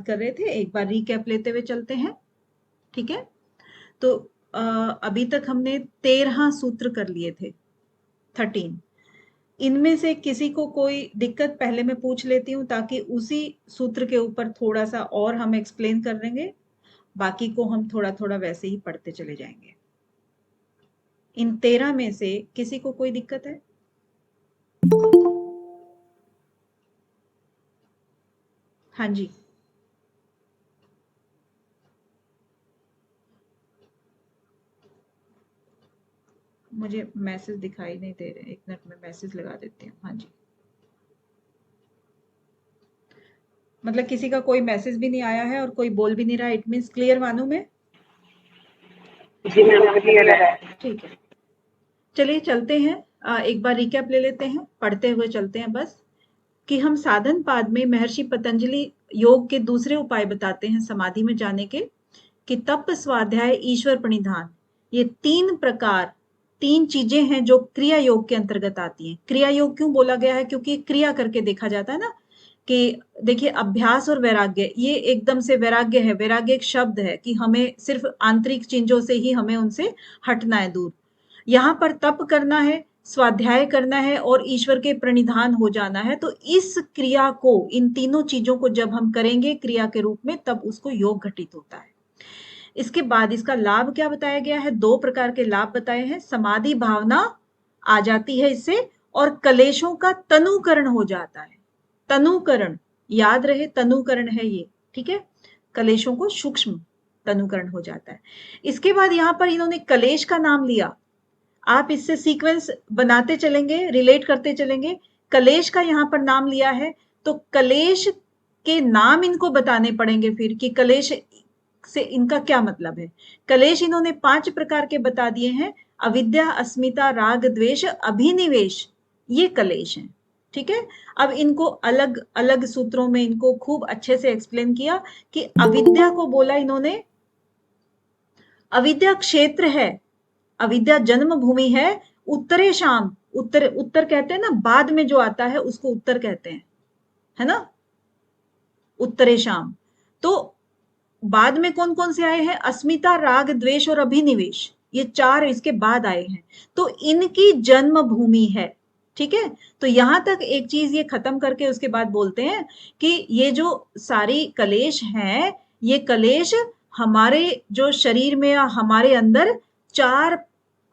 कर रहे थे, एक बार रिकैप लेते हुए चलते हैं। ठीक है, तो अभी तक हमने 13 सूत्र कर लिए थे, 13। इनमें से किसी को कोई दिक्कत पहले मैं पूछ लेती हूँ, ताकि उसी सूत्र के ऊपर थोड़ा सा और हम एक्सप्लेन कर लेंगे, बाकी को हम थोड़ा थोड़ा वैसे ही पढ़ते चले जाएंगे। इन 13 में से किसी को कोई दिक्कत है? हाँ जी, मुझे मैसेज दिखाई नहीं दे रहे, एक मिनट में मैसेज लगा देती हूँ। हाँ जी, मतलब किसी का कोई मैसेज भी नहीं आया है और कोई बोल भी नहीं रहा, इट मीन्स क्लियर मानू मैं? जी मैम क्लियर है। ठीक है, चलिए चलते हैं। एक बार रिकैप ले लेते हैं, पढ़ते हुए चलते हैं बस। कि हम साधन पाद में महर्षि पतंजलि योग के दूसरे उपाय बताते हैं समाधि में जाने के, कि तप, स्वाध्याय, ईश्वर प्रणिधान, ये 3 प्रकार, 3 चीजें हैं जो क्रिया योग के अंतर्गत आती हैं। क्रिया योग क्यों बोला गया है? क्योंकि क्रिया करके देखा जाता है ना, कि देखिए अभ्यास और वैराग्य, ये एकदम से वैराग्य है, वैराग्य एक शब्द है कि हमें सिर्फ आंतरिक चीजों से ही हमें उनसे हटना है, दूर। यहाँ पर तप करना है, स्वाध्याय करना है और ईश्वर के प्रणिधान हो जाना है। तो इस क्रिया को, इन तीनों चीजों को जब हम करेंगे क्रिया के रूप में, तब उसको योग घटित होता है। इसके बाद इसका लाभ क्या बताया गया है? 2 प्रकार के लाभ बताए हैं। समाधि भावना आ जाती है इससे, और कलेशों का तनुकरण हो जाता है। तनुकरण याद रहे, तनुकरण है ये, ठीक है? कलेशों को सूक्ष्म तनुकरण हो जाता है। इसके बाद यहाँ पर इन्होंने कलेश का नाम लिया। आप इससे सीक्वेंस बनाते चलेंगे, रिलेट करते चलेंगे। कलेश का यहाँ पर नाम लिया है, तो कलेश के नाम इनको बताने पड़ेंगे फिर, कि कलेश से इनका क्या मतलब है। कलेश इन्होंने 5 प्रकार के बता दिए हैं। अविद्या, अस्मिता, राग, द्वेष, अभिनिवेश, ये कलेश हैं। ठीक है, अब इनको अलग अलग सूत्रों में इनको खूब अच्छे से एक्सप्लेन किया। कि अविद्या को बोला इन्होंने, अविद्या क्षेत्र है, अविद्या जन्म भूमि है। उत्तरे शाम, उत्तर, उत्तर कहते हैं ना, बाद में जो आता है उसको उत्तर कहते हैं, है ना? उत्तरे शाम। तो बाद में कौन कौन से आए हैं? अस्मिता, राग, द्वेष और अभिनिवेश, ये 4 इसके बाद आए हैं। तो इनकी जन्म भूमि है। ठीक है, तो यहां तक एक चीज ये खत्म करके उसके बाद बोलते हैं कि ये जो सारी कलेश हैं, ये कलेश हमारे जो शरीर में या हमारे अंदर 4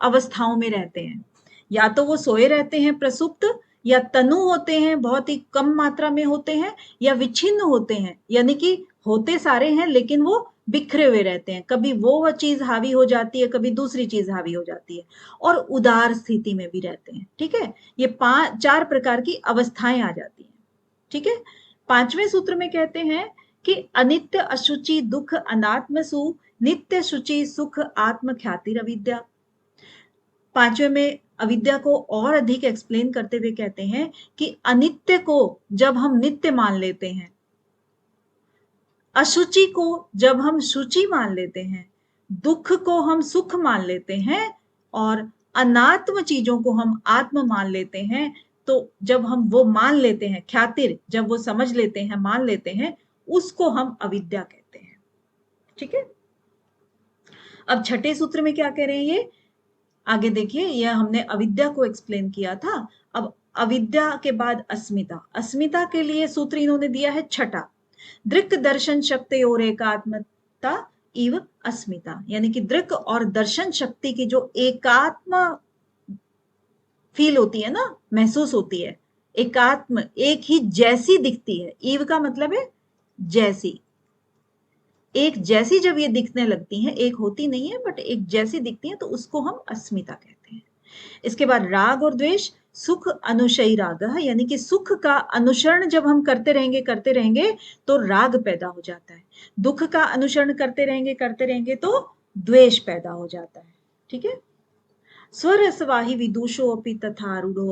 अवस्थाओं में रहते हैं। या तो वो सोए रहते हैं प्रसुप्त, या तनु होते हैं, बहुत ही कम मात्रा में होते हैं, या विच्छिन्न होते हैं, यानी कि होते सारे हैं लेकिन वो बिखरे हुए रहते हैं। कभी वो चीज हावी हो जाती है, कभी दूसरी चीज हावी हो जाती है, और उदार स्थिति में भी रहते हैं। ठीक है, ये 4 प्रकार की अवस्थाएं आ जाती हैं। ठीक है, 5वें सूत्र में कहते हैं कि अनित्य, अशुचि, दुख, अनात्म सुख, नित्य शुचि, सुख, आत्म ख्याति, अविद्या। 5वें में अविद्या को और अधिक एक्सप्लेन करते हुए कहते हैं कि अनित्य को जब हम नित्य मान लेते हैं, अशुचि को जब हम शुचि मान लेते हैं, दुख को हम सुख मान लेते हैं, और अनात्म चीजों को हम आत्म मान लेते हैं, तो जब हम वो मान लेते हैं, ख्यातिर, जब वो समझ लेते हैं, मान लेते हैं, उसको हम अविद्या कहते हैं। ठीक है, अब 6ठे सूत्र में क्या कह रहे हैं ये? आगे देखिए, यह हमने अविद्या को एक्सप्लेन किया था। अब अविद्या के बाद अस्मिता, अस्मिता के लिए सूत्र इन्होंने दिया है 6ठा, दृक् दर्शन शक्ति और एकात्मता इव अस्मिता, यानी कि दृक् और दर्शन शक्ति की जो एकात्म फील होती है ना, महसूस होती है, एकात्म, एक ही जैसी दिखती है। इव का मतलब है जैसी, एक जैसी जब ये दिखने लगती हैं, एक होती नहीं है बट एक जैसी दिखती हैं, तो उसको हम अस्मिता कहते हैं। इसके बाद राग और द्वेष, सुख अनुशयी राग, यानी कि सुख का अनुसरण जब हम करते रहेंगे तो राग पैदा हो जाता है। दुख का अनुसरण करते रहेंगे तो द्वेष पैदा हो जाता है। ठीक है, स्वरसवाही विदुषो अपि तथा रूढ़ो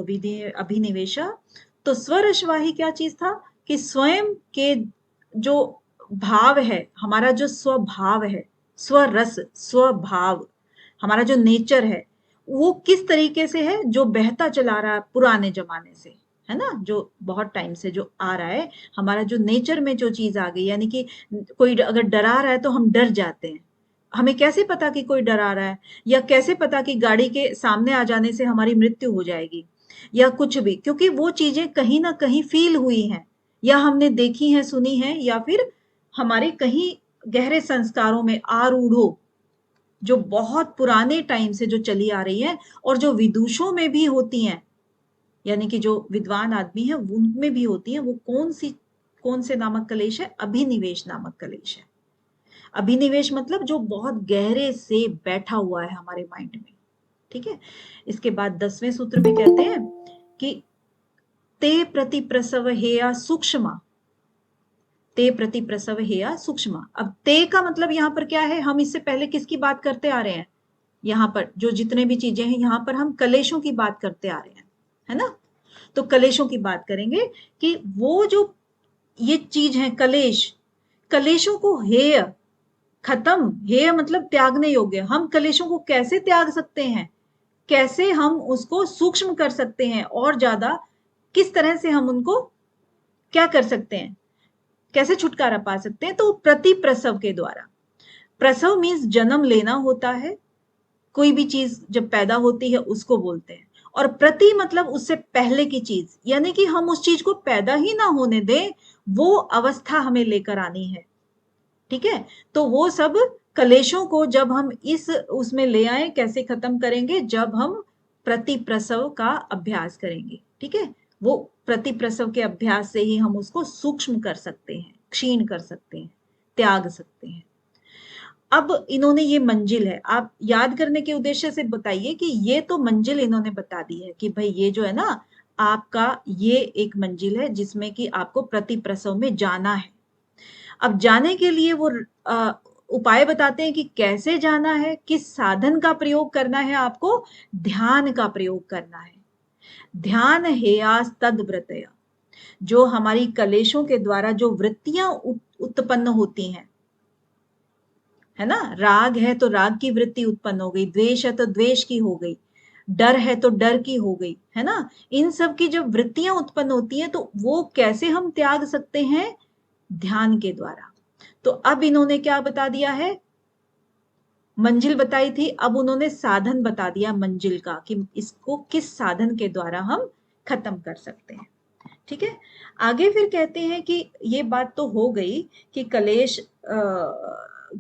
अभिनिवेशा। तो स्वरसवाही क्या चीज था? कि स्वयं के जो भाव है, हमारा जो स्वभाव है, स्वरस, स्वभाव, हमारा जो नेचर है, वो किस तरीके से है? जो बहता चला रहा है पुराने जमाने से, है ना, जो बहुत टाइम से जो आ रहा है, हमारा जो नेचर में जो चीज आ गई, यानी कि कोई अगर डरा रहा है तो हम डर जाते हैं। हमें कैसे पता कि कोई डरा रहा है, या कैसे पता कि गाड़ी के सामने आ जाने से हमारी मृत्यु हो जाएगी, या कुछ भी, क्योंकि वो चीजें कहीं ना कहीं फील हुई हैं, या हमने देखी हैं, सुनी हैं, या फिर हमारे कहीं गहरे संस्कारों में आरूढ़ हो, जो बहुत पुराने टाइम से जो चली आ रही है, और जो विदुषों में भी होती हैं, यानी कि जो विद्वान आदमी है उनमें भी होती है। वो कौन से नामक कलेश है? अभिनिवेश नामक कलेश है। अभिनिवेश मतलब जो बहुत गहरे से बैठा हुआ है हमारे माइंड में। ठीक है। इसके बाद 10वें सूत्र में कहते हैं कि ते प्रति प्रसव हेया सूक्ष्म, ते प्रति प्रसव हेया सूक्ष्म। अब ते का मतलब यहां पर क्या है? हम इससे पहले किसकी बात करते आ रहे हैं? यहाँ पर जो जितने भी चीजें हैं, यहाँ पर हम कलेशों की बात करते आ रहे हैं, है ना। तो कलेशों की बात करेंगे कि वो जो ये चीज है कलेश, कलेशों को हेय, खत्म, हेय मतलब त्यागने योग्य, हम कलेशों को कैसे त्याग सकते हैं, कैसे हम उसको सूक्ष्म कर सकते हैं, और ज्यादा किस तरह से हम उनको क्या कर सकते हैं, कैसे छुटकारा पा सकते हैं? तो प्रति प्रसव के द्वारा। प्रसव मीन्स जन्म लेना होता है, कोई भी चीज जब पैदा होती है उसको बोलते हैं। और प्रति मतलब उससे पहले की चीज, यानी कि हम उस चीज को पैदा ही ना होने दें, वो अवस्था हमें लेकर आनी है। ठीक है। तो वो सब कलेशों को जब हम इस उसमें ले आए, कैसे खत्म करेंगे? जब हम प्रति प्रसव का अभ्यास करेंगे। ठीक है। वो प्रति प्रसव के अभ्यास से ही हम उसको सूक्ष्म कर सकते हैं, क्षीण कर सकते हैं, त्याग सकते हैं। अब इन्होंने ये मंजिल है, आप याद करने के उद्देश्य से बताइए कि ये तो मंजिल इन्होंने बता दी है कि भाई ये जो है ना आपका, ये एक मंजिल है जिसमें कि आपको प्रति प्रसव में जाना है। अब जाने के लिए वो उपाय बताते हैं कि कैसे जाना है, किस साधन का प्रयोग करना है, आपको ध्यान का प्रयोग करना है। ध्यान हेयास तद वृत्तया, जो हमारी कलेशों के द्वारा जो वृत्तियां उत्पन्न होती हैं, है ना, राग है तो राग की वृत्ति उत्पन्न हो गई, द्वेष है तो द्वेष की हो गई, डर है तो डर की हो गई, है ना। इन सब की जब वृत्तियां उत्पन्न होती हैं तो वो कैसे हम त्याग सकते हैं? ध्यान के द्वारा। तो अब इन्होंने क्या बता दिया है? मंजिल बताई थी, अब उन्होंने साधन बता दिया मंजिल का, कि इसको किस साधन के द्वारा हम खत्म कर सकते हैं। ठीक है। आगे फिर कहते हैं कि ये बात तो हो गई कि कलेश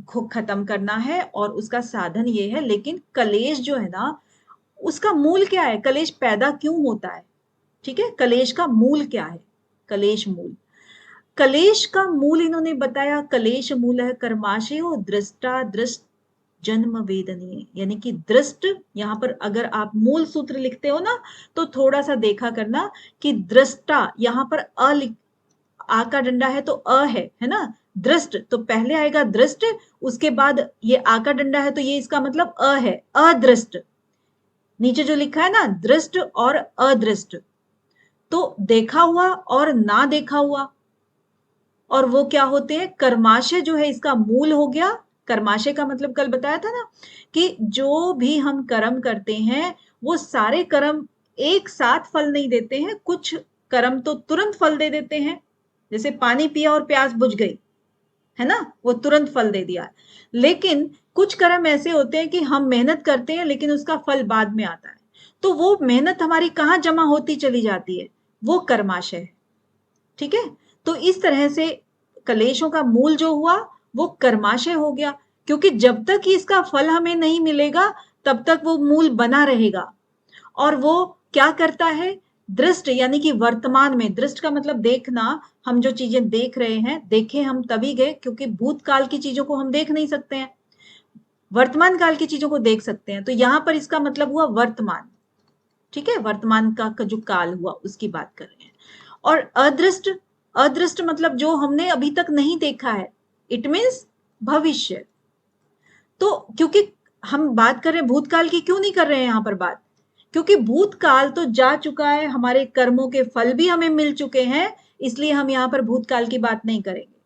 को खत्म करना है और उसका साधन ये है, लेकिन कलेश जो है ना उसका मूल क्या है? कलेश पैदा क्यों होता है? ठीक है। कलेश का मूल क्या है? कलेश मूल, कलेश का मूल इन्होंने बताया, कलेश मूल है कर्माशयो दृष्टा दृष्ट जन्म वेदनीय, यानी कि दृष्ट, यहां पर अगर आप मूल सूत्र लिखते हो ना तो थोड़ा सा देखा करना कि दृष्टा, यहां पर आ का डंडा है तो है ना। दृष्ट तो पहले आएगा दृष्ट, उसके बाद ये आ का डंडा है तो ये इसका मतलब है, अदृष्ट। नीचे जो लिखा है ना दृष्ट और अदृष्ट, तो देखा हुआ और ना देखा हुआ, और वो क्या होते हैं? कर्माशय जो है इसका मूल हो गया। कर्माशय का मतलब कल बताया था ना कि जो भी हम कर्म करते हैं वो सारे कर्म एक साथ फल नहीं देते हैं, कुछ कर्म तो तुरंत फल दे देते हैं, जैसे पानी पिया और प्यास बुझ गई, है ना, वो तुरंत फल दे दिया। लेकिन कुछ कर्म ऐसे होते हैं कि हम मेहनत करते हैं लेकिन उसका फल बाद में आता है, तो वो मेहनत हमारी कहाँ जमा होती चली जाती है? वो कर्माशय है। ठीक है। तो इस तरह से कलेशों का मूल जो हुआ वो कर्माशय हो गया, क्योंकि जब तक कि इसका फल हमें नहीं मिलेगा तब तक वो मूल बना रहेगा। और वो क्या करता है? दृष्ट, यानी कि वर्तमान में, दृष्ट का मतलब देखना, हम जो चीजें देख रहे हैं, देखे हम तभी गए क्योंकि भूतकाल की चीजों को हम देख नहीं सकते हैं, वर्तमान काल की चीजों को देख सकते हैं, तो यहां पर इसका मतलब हुआ वर्तमान। ठीक है। वर्तमान का जो काल हुआ उसकी बात कर रहे हैं। और अदृष्ट, अदृष्ट मतलब जो हमने अभी तक नहीं देखा है, इट मीन्स भविष्य। तो क्योंकि हम बात कर रहे हैं भूतकाल की, क्यों नहीं कर रहे हैं यहां पर बात? क्योंकि भूतकाल तो जा चुका है, हमारे कर्मों के फल भी हमें मिल चुके हैं, इसलिए हम यहां पर भूतकाल की बात नहीं करेंगे।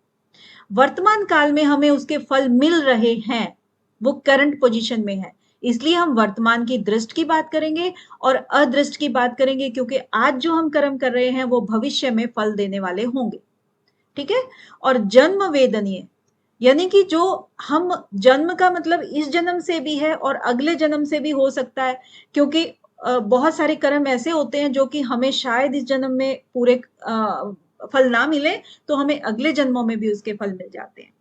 वर्तमान काल में हमें उसके फल मिल रहे हैं, वो करंट पोजीशन में है, इसलिए हम वर्तमान की दृष्ट की बात करेंगे और अदृष्ट की बात करेंगे, क्योंकि आज जो हम कर्म कर रहे हैं वो भविष्य में फल देने वाले होंगे। ठीक है। और जन्म वेदनीय, यानी कि जो हम जन्म का मतलब इस जन्म से भी है और अगले जन्म से भी हो सकता है, क्योंकि बहुत सारे कर्म ऐसे होते हैं जो कि हमें शायद इस जन्म में पूरे फल ना मिले, तो हमें अगले जन्मों में भी उसके फल मिल जाते हैं।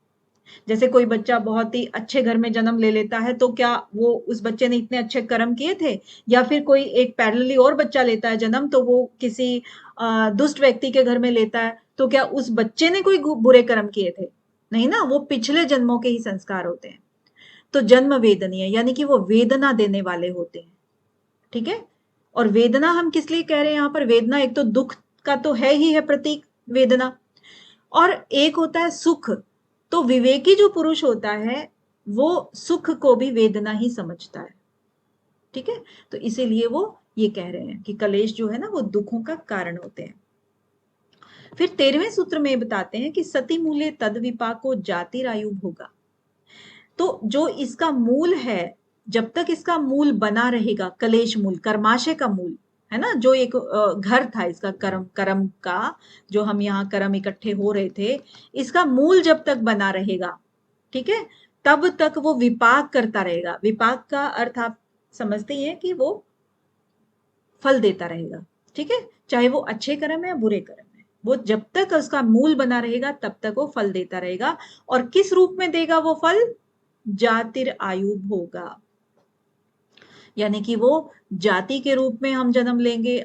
जैसे कोई बच्चा बहुत ही अच्छे घर में जन्म ले लेता है, तो क्या वो उस बच्चे ने इतने अच्छे कर्म किए थे? या फिर कोई एक पैरेलली और बच्चा लेता है जन्म, तो वो किसी दुष्ट व्यक्ति के घर में लेता है, तो क्या उस बच्चे ने कोई बुरे कर्म किए थे? नहीं ना, वो पिछले जन्मों के ही संस्कार होते हैं। तो जन्म वेदनीय, यानी कि वो वेदना देने वाले होते हैं। ठीक है। और वेदना हम किस लिए कह रहे हैं यहाँ पर? वेदना एक तो दुख का तो है ही है प्रतीक, वेदना, और एक होता है सुख। तो विवेकी जो पुरुष होता है वो सुख को भी वेदना ही समझता है। ठीक है। तो इसीलिए वो ये कह रहे हैं कि कलेश जो है ना वो दुखों का कारण होते हैं। फिर 13वें सूत्र में बताते हैं कि सती मूल्य तद विपाको जातिरायु भोगा। तो जो इसका मूल है, जब तक इसका मूल बना रहेगा, कलेश मूल, कर्माशय का मूल है ना, जो एक घर था इसका, कर्म कर्म का, जो हम यहाँ कर्म इकट्ठे हो रहे थे, इसका मूल जब तक बना रहेगा, ठीक है, तब तक वो विपाक करता रहेगा। विपाक का अर्थ आप समझते ही हैं कि वो फल देता रहेगा। ठीक है। चाहे वो अच्छे कर्म है या बुरे कर्म है, वो जब तक उसका मूल बना रहेगा तब तक वो फल देता रहेगा। और किस रूप में देगा वो फल? जातिर आयु भोगा, यानी कि वो जाति के रूप में हम जन्म लेंगे।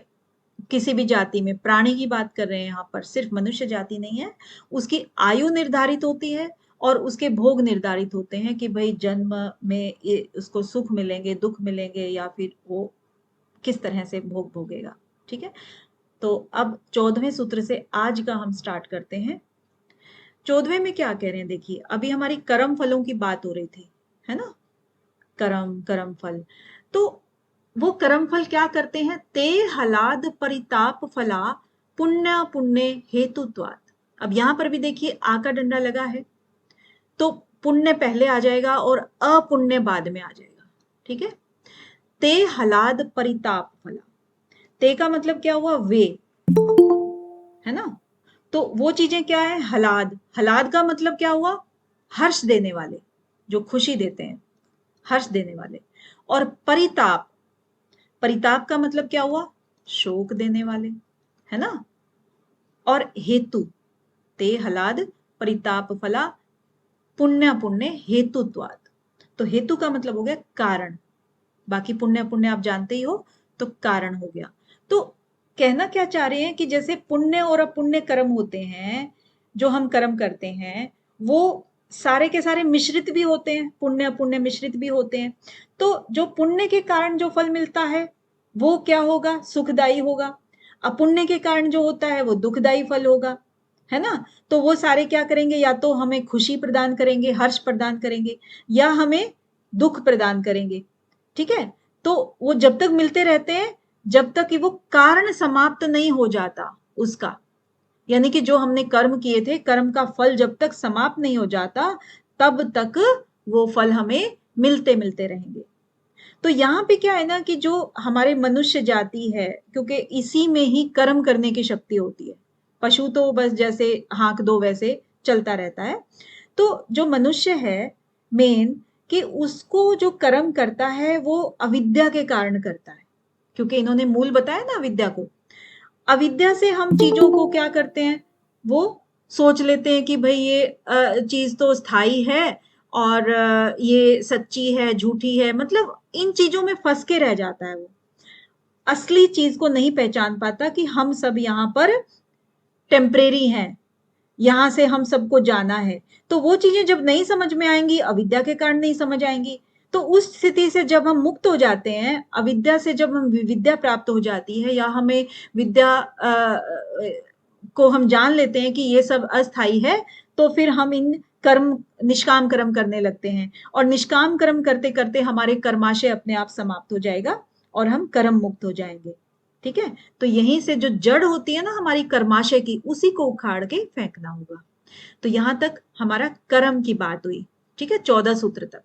किसी भी जाति में, प्राणी की बात कर रहे हैं यहाँ पर, सिर्फ मनुष्य जाति नहीं है। उसकी आयु निर्धारित होती है और उसके भोग निर्धारित होते हैं कि भाई जन्म में उसको सुख मिलेंगे, दुख मिलेंगे, या फिर वो किस तरह से भोग भोगेगा। ठीक है। तो अब 14वें सूत्र से आज का हम स्टार्ट करते हैं। 14वें में क्या कह रहे हैं देखिए, अभी हमारी कर्म फलों की बात हो रही थी, है ना, कर्म कर्म फल। तो वो कर्म फल क्या करते हैं? ते हलाद परिताप फला पुण्य पुण्य हेतुत्वात्। अब यहां पर भी देखिए आ का डंडा लगा है, तो पुण्य पहले आ जाएगा और अपुण्य बाद में आ जाएगा। ठीक है। ते हलाद परिताप फला, ते का मतलब क्या हुआ? वे, है ना। तो वो चीजें क्या है? हलाद, हलाद का मतलब क्या हुआ? हर्ष देने वाले, जो खुशी देते हैं, हर्ष देने वाले। और परिताप, परिताप का मतलब क्या हुआ? शोक देने वाले, है ना। और हेतु, ते हलाद परिताप फला पुण्य पुण्य हेतुत्वात्। तो हेतु का मतलब हो गया कारण, बाकी पुण्य पुण्य आप जानते ही हो, तो कारण हो गया। तो कहना क्या चाह रहे हैं कि जैसे पुण्य और अपुण्य कर्म होते हैं, जो हम कर्म करते हैं वो सारे के सारे मिश्रित भी होते हैं, पुण्य अपुण्य मिश्रित भी होते हैं। तो जो पुण्य के कारण जो फल मिलता है वो क्या होगा? सुखदायी होगा। अपुण्य के कारण जो होता है वो दुखदायी फल होगा, है ना। तो वो सारे क्या करेंगे? या तो हमें खुशी प्रदान करेंगे, हर्ष प्रदान करेंगे, या हमें दुख प्रदान करेंगे। ठीक है। तो वो जब तक मिलते रहते हैं, जब तक कि वो कारण समाप्त नहीं हो जाता उसका, यानी कि जो हमने कर्म किए थे, कर्म का फल जब तक समाप्त नहीं हो जाता, तब तक वो फल हमें मिलते मिलते रहेंगे। तो यहाँ पे क्या है ना कि जो हमारे मनुष्य जाति है, क्योंकि इसी में ही कर्म करने की शक्ति होती है। पशु तो बस जैसे हाँक दो वैसे चलता रहता है। तो जो मनुष्य है मेन, कि उसको जो कर्म करता है वो अविद्या के कारण करता है, क्योंकि इन्होंने मूल बताया ना अविद्या को। अविद्या से हम चीजों को क्या करते हैं? वो सोच लेते हैं कि भाई ये चीज तो स्थायी है और ये सच्ची है, झूठी है, मतलब इन चीजों में फंस के रह जाता है वो। असली चीज को नहीं पहचान पाता कि हम सब यहाँ पर टेम्परेरी हैं, यहाँ से हम सबको जाना है। तो वो चीजें जब नहीं समझ में आएंगी, अविद्या के कारण नहीं समझ आएंगी, तो उस स्थिति से जब हम मुक्त हो जाते हैं, अविद्या से जब हम विद्या प्राप्त हो जाती है, या हमें विद्या को हम जान लेते हैं कि ये सब अस्थाई है, तो फिर हम इन कर्म, निष्काम कर्म करने लगते हैं। और निष्काम कर्म करते करते हमारे कर्माशय अपने आप समाप्त हो जाएगा और हम कर्म मुक्त हो जाएंगे। ठीक है। तो यहीं से जो जड़ होती है ना हमारी कर्माशय की, उसी को उखाड़ के फेंकना होगा। तो यहां तक हमारा कर्म की बात हुई। ठीक है, 14 सूत्र तक।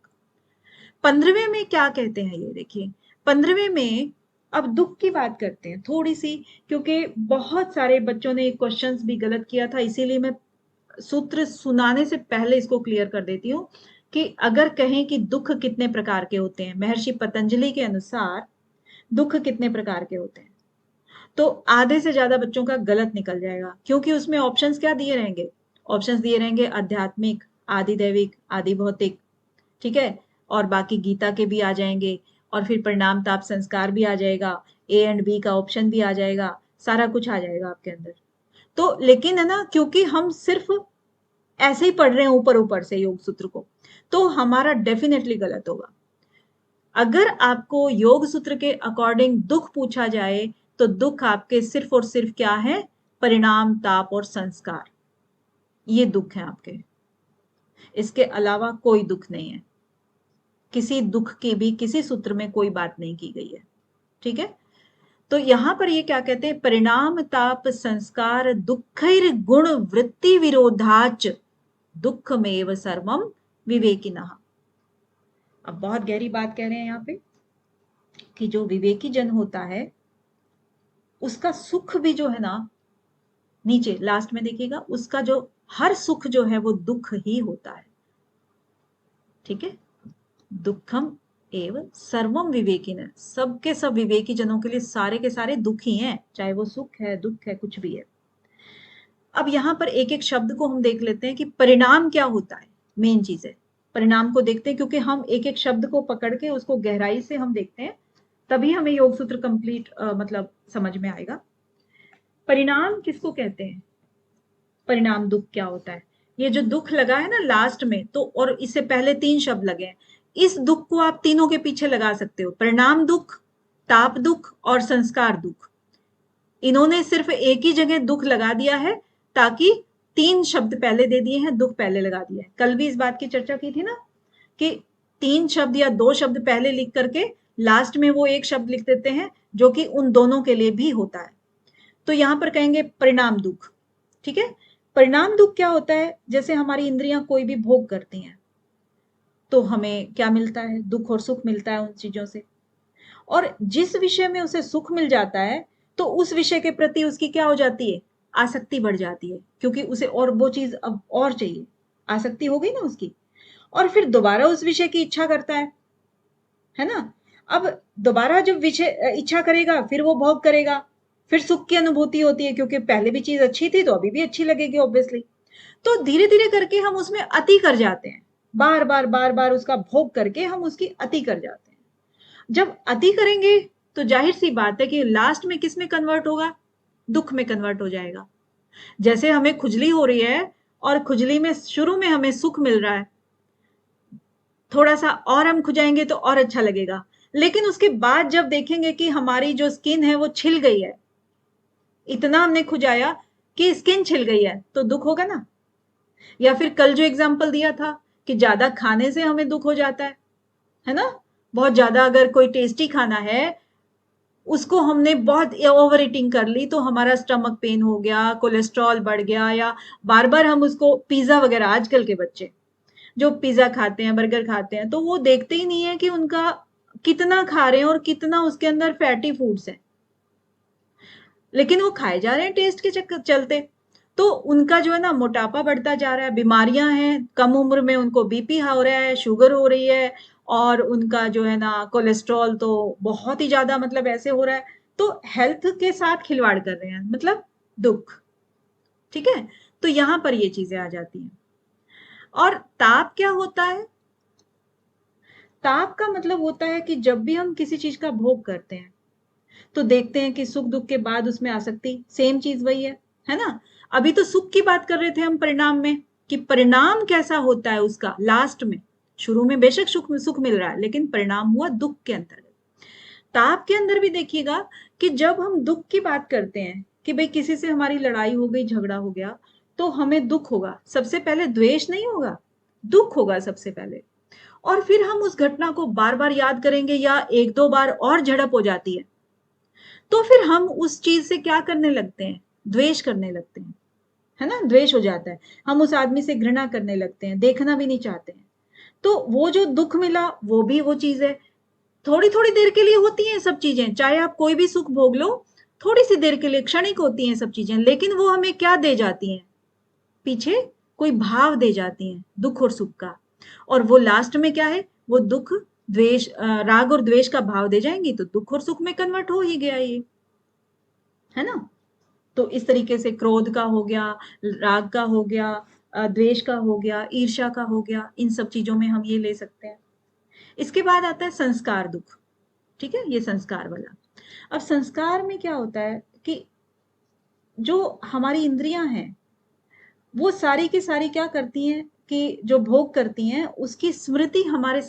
15वें में क्या कहते हैं ये देखिए, 15वें में अब दुख की बात करते हैं थोड़ी सी, क्योंकि बहुत सारे बच्चों ने क्वेश्चंस भी गलत किया था, इसीलिए मैं सूत्र सुनाने से पहले इसको क्लियर कर देती हूँ कि अगर कहें कि दुख कितने प्रकार के होते हैं, महर्षि पतंजलि के अनुसार दुख कितने प्रकार के होते हैं, तो आधे से ज्यादा बच्चों का गलत निकल जाएगा, क्योंकि उसमें ऑप्शंस क्या दिए रहेंगे, ऑप्शंस दिए रहेंगे आध्यात्मिक, आदिदैविक, आदि भौतिक, ठीक है, और बाकी गीता के भी आ जाएंगे, और फिर परिणाम ताप संस्कार भी आ जाएगा, ए एंड बी का ऑप्शन भी आ जाएगा, सारा कुछ आ जाएगा आपके अंदर। तो लेकिन है ना, क्योंकि हम सिर्फ ऐसे ही पढ़ रहे हैं ऊपर ऊपर से योग सूत्र को, तो हमारा डेफिनेटली गलत होगा। अगर आपको योग सूत्र के अकॉर्डिंग दुख पूछा जाए, तो दुख आपके सिर्फ और सिर्फ क्या है, परिणाम ताप और संस्कार, ये दुख है आपके, इसके अलावा कोई दुख नहीं है। किसी दुख की भी किसी सूत्र में कोई बात नहीं की गई है, ठीक है। तो यहां पर ये क्या कहते हैं, परिणाम ताप संस्कार दुखैर गुण वृत्ति विरोधाच दुखमेव सर्वम विवेकिनः। अब बहुत गहरी बात कह रहे हैं यहाँ पे कि जो विवेकी जन होता है उसका सुख भी जो है ना, नीचे लास्ट में देखिएगा, उसका जो हर सुख जो है वो दुख ही होता है, ठीक है। दुखम एव सर्वम विवेकिन, सबके सब विवेकी जनों के लिए सारे के सारे दुख ही हैं, चाहे वो सुख है दुख है कुछ भी है। अब यहां पर एक एक शब्द को हम देख लेते हैं कि परिणाम क्या होता है, मेन चीज है परिणाम को देखते हैं, क्योंकि हम एक एक शब्द को पकड़ के उसको गहराई से हम देखते हैं, तभी हमें योग सूत्र कंप्लीट मतलब समझ में आएगा। परिणाम किसको कहते हैं, परिणाम दुख क्या होता है, ये जो दुख लगा है ना लास्ट में, तो और इससे पहले 3 शब्द लगे हैं, इस दुख को आप तीनों के पीछे लगा सकते हो, परिणाम दुख, ताप दुख और संस्कार दुख। इन्होंने सिर्फ एक ही जगह दुख लगा दिया है, ताकि 3 शब्द पहले दे दिए हैं, दुख पहले लगा दिया है। कल भी इस बात की चर्चा की थी ना कि 3 शब्द या 2 शब्द पहले लिख करके लास्ट में वो एक शब्द लिख देते हैं जो कि उन दोनों के लिए भी होता है। तो यहां पर कहेंगे परिणाम दुख, ठीक है। परिणाम दुख क्या होता है, जैसे हमारी इंद्रियां कोई भी भोग करती हैं तो हमें क्या मिलता है, दुख और सुख मिलता है उन चीजों से, और जिस विषय में उसे सुख मिल जाता है तो उस विषय के प्रति उसकी क्या हो जाती है, आसक्ति बढ़ जाती है, क्योंकि उसे और वो चीज अब और चाहिए, आसक्ति हो गई ना उसकी, और फिर दोबारा उस विषय की इच्छा करता है ना। अब दोबारा जब विषय इच्छा करेगा फिर वो भोग करेगा, फिर सुख की अनुभूति होती है, क्योंकि पहले भी चीज अच्छी थी तो अभी भी अच्छी लगेगी ऑब्वियसली। तो धीरे धीरे करके हम उसमें अति कर जाते हैं, बार बार उसका भोग करके हम उसकी अति कर जाते हैं। जब अति करेंगे तो जाहिर सी बात है कि लास्ट में किस में कन्वर्ट होगा, दुख में कन्वर्ट हो जाएगा। जैसे हमें खुजली हो रही है और खुजली में शुरू में हमें सुख मिल रहा है, थोड़ा सा और हम खुजाएंगे तो और अच्छा लगेगा, लेकिन उसके बाद जब देखेंगे कि हमारी जो स्किन है वो छिल गई है, इतना हमने खुजाया कि स्किन छिल गई है, तो दुख होगा ना। या फिर कल जो एग्जाम्पल दिया था कि ज्यादा खाने से हमें दुख हो जाता है ना, बहुत ज्यादा अगर कोई टेस्टी खाना है उसको हमने बहुत ओवर ईटिंग कर ली तो हमारा स्टमक पेन हो गया, कोलेस्ट्रॉल बढ़ गया, या बार बार हम उसको पिज्जा वगैरह, आजकल के बच्चे जो पिज्जा खाते हैं बर्गर खाते हैं तो वो देखते ही नहीं है कि उनका कितना खा रहे हैं और कितना उसके अंदर फैटी फूड्स है, लेकिन वो खाए जा रहे हैं टेस्ट के चक्कर चलते, तो उनका जो है ना मोटापा बढ़ता जा रहा है, बीमारियां हैं, कम उम्र में उनको बीपी हो रहा है, शुगर हो रही है, और उनका जो है ना कोलेस्ट्रॉल तो बहुत ही ज्यादा मतलब ऐसे हो रहा है, तो हेल्थ के साथ खिलवाड़ कर रहे हैं, मतलब दुख, ठीक है। तो यहां पर ये चीजें आ जाती हैं। और ताप क्या होता है, ताप का मतलब होता है कि जब भी हम किसी चीज का भोग करते हैं तो देखते हैं कि सुख दुख के बाद उसमें आसक्ति, सेम चीज वही है ना। अभी तो सुख की बात कर रहे थे हम परिणाम में, कि परिणाम कैसा होता है उसका लास्ट में, शुरू में बेशक सुख सुख मिल रहा है लेकिन परिणाम हुआ दुख के अंतर्गत। ताप के अंदर भी देखिएगा कि जब हम दुख की बात करते हैं कि भाई किसी से हमारी लड़ाई हो गई, झगड़ा हो गया, तो हमें दुख होगा, सबसे पहले द्वेष नहीं होगा, दुख होगा सबसे पहले, और फिर हम उस घटना को बार बार याद करेंगे या एक दो बार और झड़प हो जाती तो फिर हम उस चीज से क्या करने लगते हैं, द्वेष करने लगते हैं, है ना, द्वेष हो जाता है, हम उस आदमी से घृणा करने लगते हैं, देखना भी नहीं चाहते हैं। तो वो जो दुख मिला वो भी वो चीज है, थोड़ी थोड़ी देर के लिए होती हैं सब चीजें, चाहे आप कोई भी सुख भोग लो, थोड़ी सी देर के लिए क्षणिक होती हैं सब चीजें, लेकिन वो हमें क्या दे जाती हैं, पीछे कोई भाव दे जाती हैं दुख और सुख का, और वो लास्ट में क्या है, वो दुख द्वेष, राग और द्वेष का भाव दे जाएंगी, तो दुख और सुख में कन्वर्ट हो ही गया ये, है ना। तो इस तरीके से क्रोध का हो गया, राग का हो गया, द्वेष का हो गया, ईर्ष्या का हो गया, इन सब चीजों में हम ये ले सकते हैं। इसके बाद आता है संस्कार दुख, ठीक है, ये संस्कार वाला। अब संस्कार में क्या होता है कि जो हमारी इंद्रियां हैं वो सारी की सारी क्या करती हैं कि जो भोग करती हैं उसकी स्मृति हमारे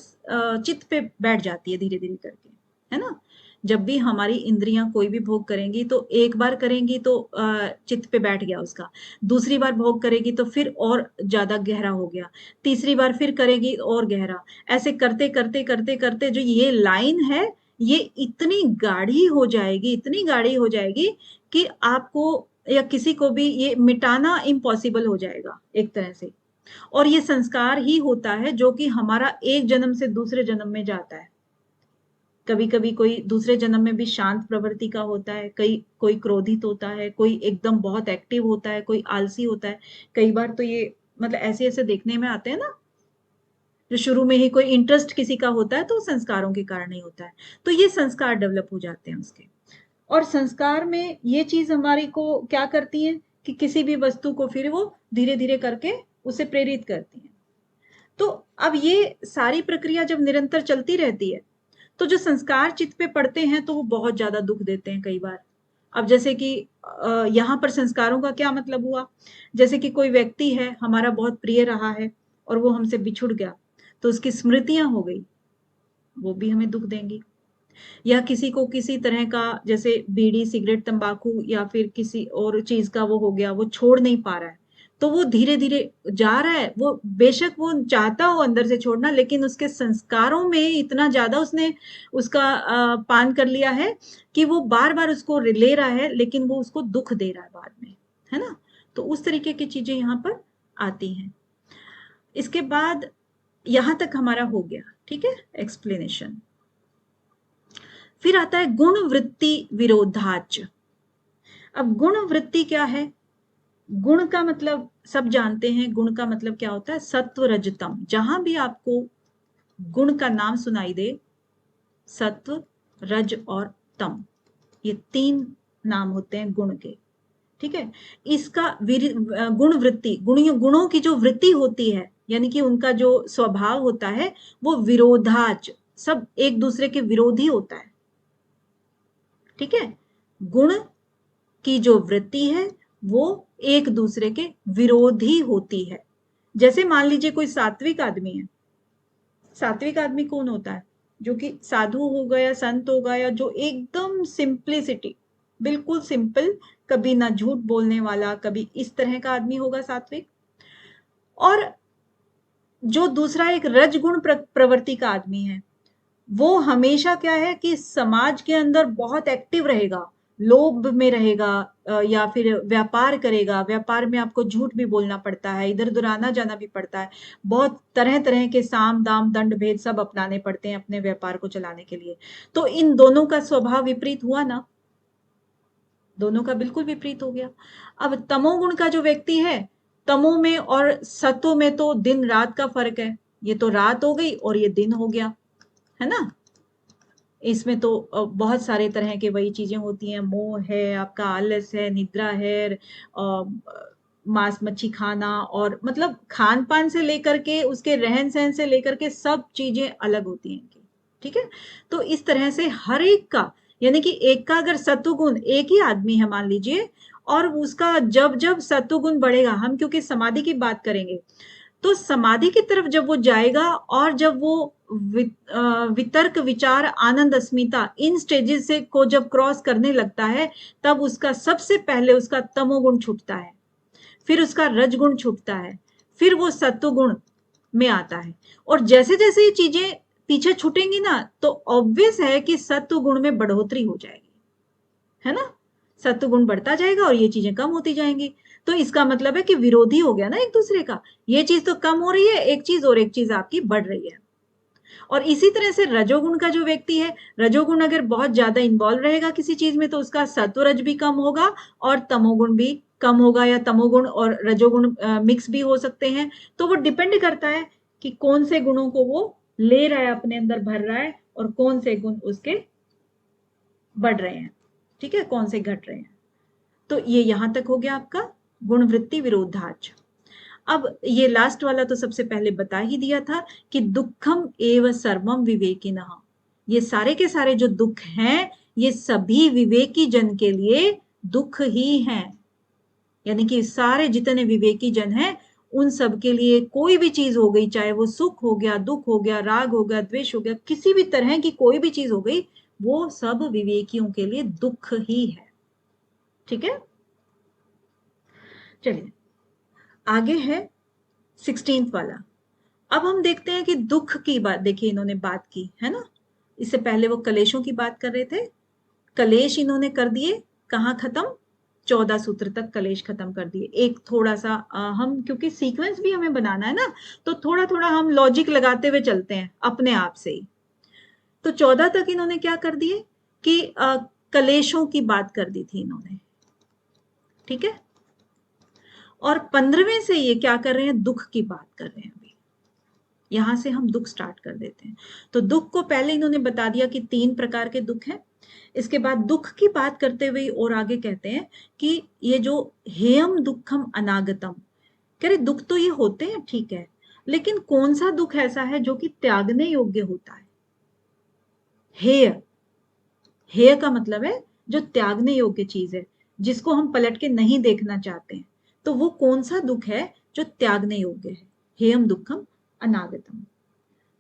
चित्त पे बैठ जाती है धीरे धीरे करके, है ना। जब भी हमारी इंद्रियां कोई भी भोग करेंगी तो एक बार करेंगी तो चित्त पे बैठ गया उसका, दूसरी बार भोग करेगी तो फिर और ज्यादा गहरा हो गया, तीसरी बार फिर करेगी और गहरा, ऐसे करते करते करते करते जो ये लाइन है ये इतनी गाढ़ी हो जाएगी, इतनी गाढ़ी हो जाएगी कि आपको या किसी को भी ये मिटाना इम्पॉसिबल हो जाएगा एक तरह से। और ये संस्कार ही होता है जो कि हमारा एक जन्म से दूसरे जन्म में जाता है। कभी कभी कोई दूसरे जन्म में भी शांत प्रवृत्ति का होता है, कोई क्रोधित होता है, कोई एकदम बहुत एक्टिव होता है, कोई आलसी होता है। कई बार तो ये मतलब ऐसे ऐसे देखने में आते हैं ना, जो शुरू में ही कोई इंटरेस्ट किसी का होता है तो संस्कारों के कारण ही होता है, तो ये संस्कार डेवलप हो जाते हैं उसके। और संस्कार में ये चीज हमारी को क्या करती है कि किसी भी वस्तु को फिर वो धीरे धीरे करके उसे प्रेरित करती है। तो अब ये सारी प्रक्रिया जब निरंतर चलती रहती है तो जो संस्कार चित्त पे पड़ते हैं तो वो बहुत ज्यादा दुख देते हैं कई बार। अब जैसे कि यहाँ पर संस्कारों का क्या मतलब हुआ, जैसे कि कोई व्यक्ति है हमारा बहुत प्रिय रहा है और वो हमसे बिछुड़ गया, तो उसकी स्मृतियां हो गई, वो भी हमें दुख देंगी। या किसी को किसी तरह का जैसे बीड़ी सिगरेट तंबाकू या फिर किसी और चीज का वो हो गया, वो छोड़ नहीं पा रहा है, तो वो धीरे धीरे जा रहा है, वो बेशक वो चाहता हो अंदर से छोड़ना लेकिन उसके संस्कारों में इतना ज्यादा उसने उसका पान कर लिया है कि वो बार बार उसको ले रहा है लेकिन वो उसको दुख दे रहा है बाद में, है ना। तो उस तरीके की चीजें यहाँ पर आती हैं। इसके बाद यहां तक हमारा हो गया, ठीक है, एक्सप्लेनेशन। फिर आता है गुण वृत्ति विरोधाच। अब गुण वृत्ति क्या है, गुण का मतलब सब जानते हैं, गुण का मतलब क्या होता है, सत्व रजतम। जहां भी आपको गुण का नाम सुनाई दे, सत्व रज और तम, ये तीन नाम होते हैं गुण के, ठीक है। इसका गुण वृत्ति, गुणों की जो वृत्ति होती है यानी कि उनका जो स्वभाव होता है वो विरोधाच, सब एक दूसरे के विरोधी होता है, ठीक है। गुण की जो वृत्ति है वो एक दूसरे के विरोधी होती है। जैसे मान लीजिए कोई सात्विक आदमी है, सात्विक आदमी कौन होता है, जो कि साधु हो गया, संत हो गया, जो एकदम सिंप्लिसिटी, बिल्कुल सिंपल, कभी ना झूठ बोलने वाला, कभी इस तरह का आदमी होगा सात्विक। और जो दूसरा एक रजगुण प्रवृत्ति का आदमी है वो हमेशा क्या है कि समाज के अंदर बहुत एक्टिव रहेगा, लोभ में रहेगा, या फिर व्यापार करेगा, व्यापार में आपको झूठ भी बोलना पड़ता है, इधर उधर आना जाना भी पड़ता है, बहुत तरह तरह के साम दाम दंड भेद सब अपनाने पड़ते हैं अपने व्यापार को चलाने के लिए। तो इन दोनों का स्वभाव विपरीत हुआ ना, दोनों का बिल्कुल विपरीत हो गया। अब तमोगुण का जो व्यक्ति है, तमो में और सतो में तो दिन रात का फर्क है, ये तो रात हो गई और ये दिन हो गया, है ना। इसमें तो बहुत सारे तरह के वही चीजें होती हैं, मोह है, आपका आलस है, निद्रा है, मांस मच्छी खाना, और मतलब खान पान से लेकर के उसके रहन सहन से लेकर के सब चीजें अलग होती हैं इनकी, ठीक है। तो इस तरह से हर एक का, यानी कि एक का अगर सत्वगुण, एक ही आदमी है मान लीजिए, और उसका जब जब सत्वगुण बढ़ेगा, हम क्योंकि समाधि की बात करेंगे, तो समाधि की तरफ जब वो जाएगा और जब वो वितर्क विचार आनंद अस्मिता इन स्टेजेस से को जब क्रॉस करने लगता है, तब उसका सबसे पहले उसका तमोगुण छूटता है, फिर उसका रजगुण छूटता है, फिर वो सत्वगुण में आता है। और जैसे जैसे ये चीजें पीछे छूटेंगी ना तो ऑब्वियस है कि सत्व गुण में बढ़ोतरी हो जाएगी, है ना। सत्व गुण बढ़ता जाएगा और ये चीजें कम होती जाएंगी। तो इसका मतलब है कि विरोधी हो गया ना एक दूसरे का। ये चीज तो कम हो रही है एक चीज, और एक चीज आपकी बढ़ रही है। और इसी तरह से रजोगुण का जो व्यक्ति है, रजोगुण अगर बहुत ज्यादा इन्वॉल्व रहेगा किसी चीज में तो उसका सत्वरज भी कम होगा और तमोगुण भी कम होगा, या तमोगुण और रजोगुण मिक्स भी हो सकते हैं। तो वो डिपेंड करता है कि कौन से गुणों को वो ले रहा है, अपने अंदर भर रहा है, और कौन से गुण उसके बढ़ रहे हैं, ठीक है, कौन से घट रहे हैं। तो ये यहां तक हो गया आपका गुणवृत्ति विरोधाच। अब ये लास्ट वाला तो सबसे पहले बता ही दिया था कि दुखम एव सर्वम विवेकिनः, ये सारे के सारे जो दुख हैं ये सभी विवेकी जन के लिए दुख ही हैं। यानी कि सारे जितने विवेकी जन हैं उन सब के लिए कोई भी चीज हो गई, चाहे वो सुख हो गया, दुख हो गया, राग हो गया, द्वेष हो गया, किसी भी तरह की कोई भी चीज हो गई, वो सब विवेकियों के लिए दुख ही है। ठीक है, चलिए आगे है 16th वाला। अब हम देखते हैं कि दुख की बात, देखिए इन्होंने बात की है ना, इससे पहले वो कलेशों की बात कर रहे थे, कलेश इन्होंने कर दिए कहाँ खत्म, 14 सूत्र तक कलेश खत्म कर दिए। एक थोड़ा सा हम, क्योंकि सीक्वेंस भी हमें बनाना है ना, तो थोड़ा थोड़ा हम लॉजिक लगाते हुए चलते हैं अपने आप से ही। तो 14 तक इन्होंने क्या कर दिए कि कलेशों की बात कर दी थी इन्होंने, ठीक है। और 15वें से ये क्या कर रहे हैं, दुख की बात कर रहे हैं। अभी यहां से हम दुख स्टार्ट कर देते हैं। तो दुख को पहले इन्होंने बता दिया कि 3 प्रकार के दुख हैं। इसके बाद दुख की बात करते हुए और आगे कहते हैं कि ये जो हेयम दुखम अनागतम, कह रहे दुख तो ये होते हैं ठीक है, लेकिन कौन सा दुख ऐसा है जो कि त्यागने योग्य होता है। हेय, हेय का मतलब है जो त्यागने योग्य चीज है, जिसको हम पलट के नहीं देखना चाहते हैं। तो वो कौन सा दुख है जो त्यागने योग्य है, हेयम दुखम अनागतम।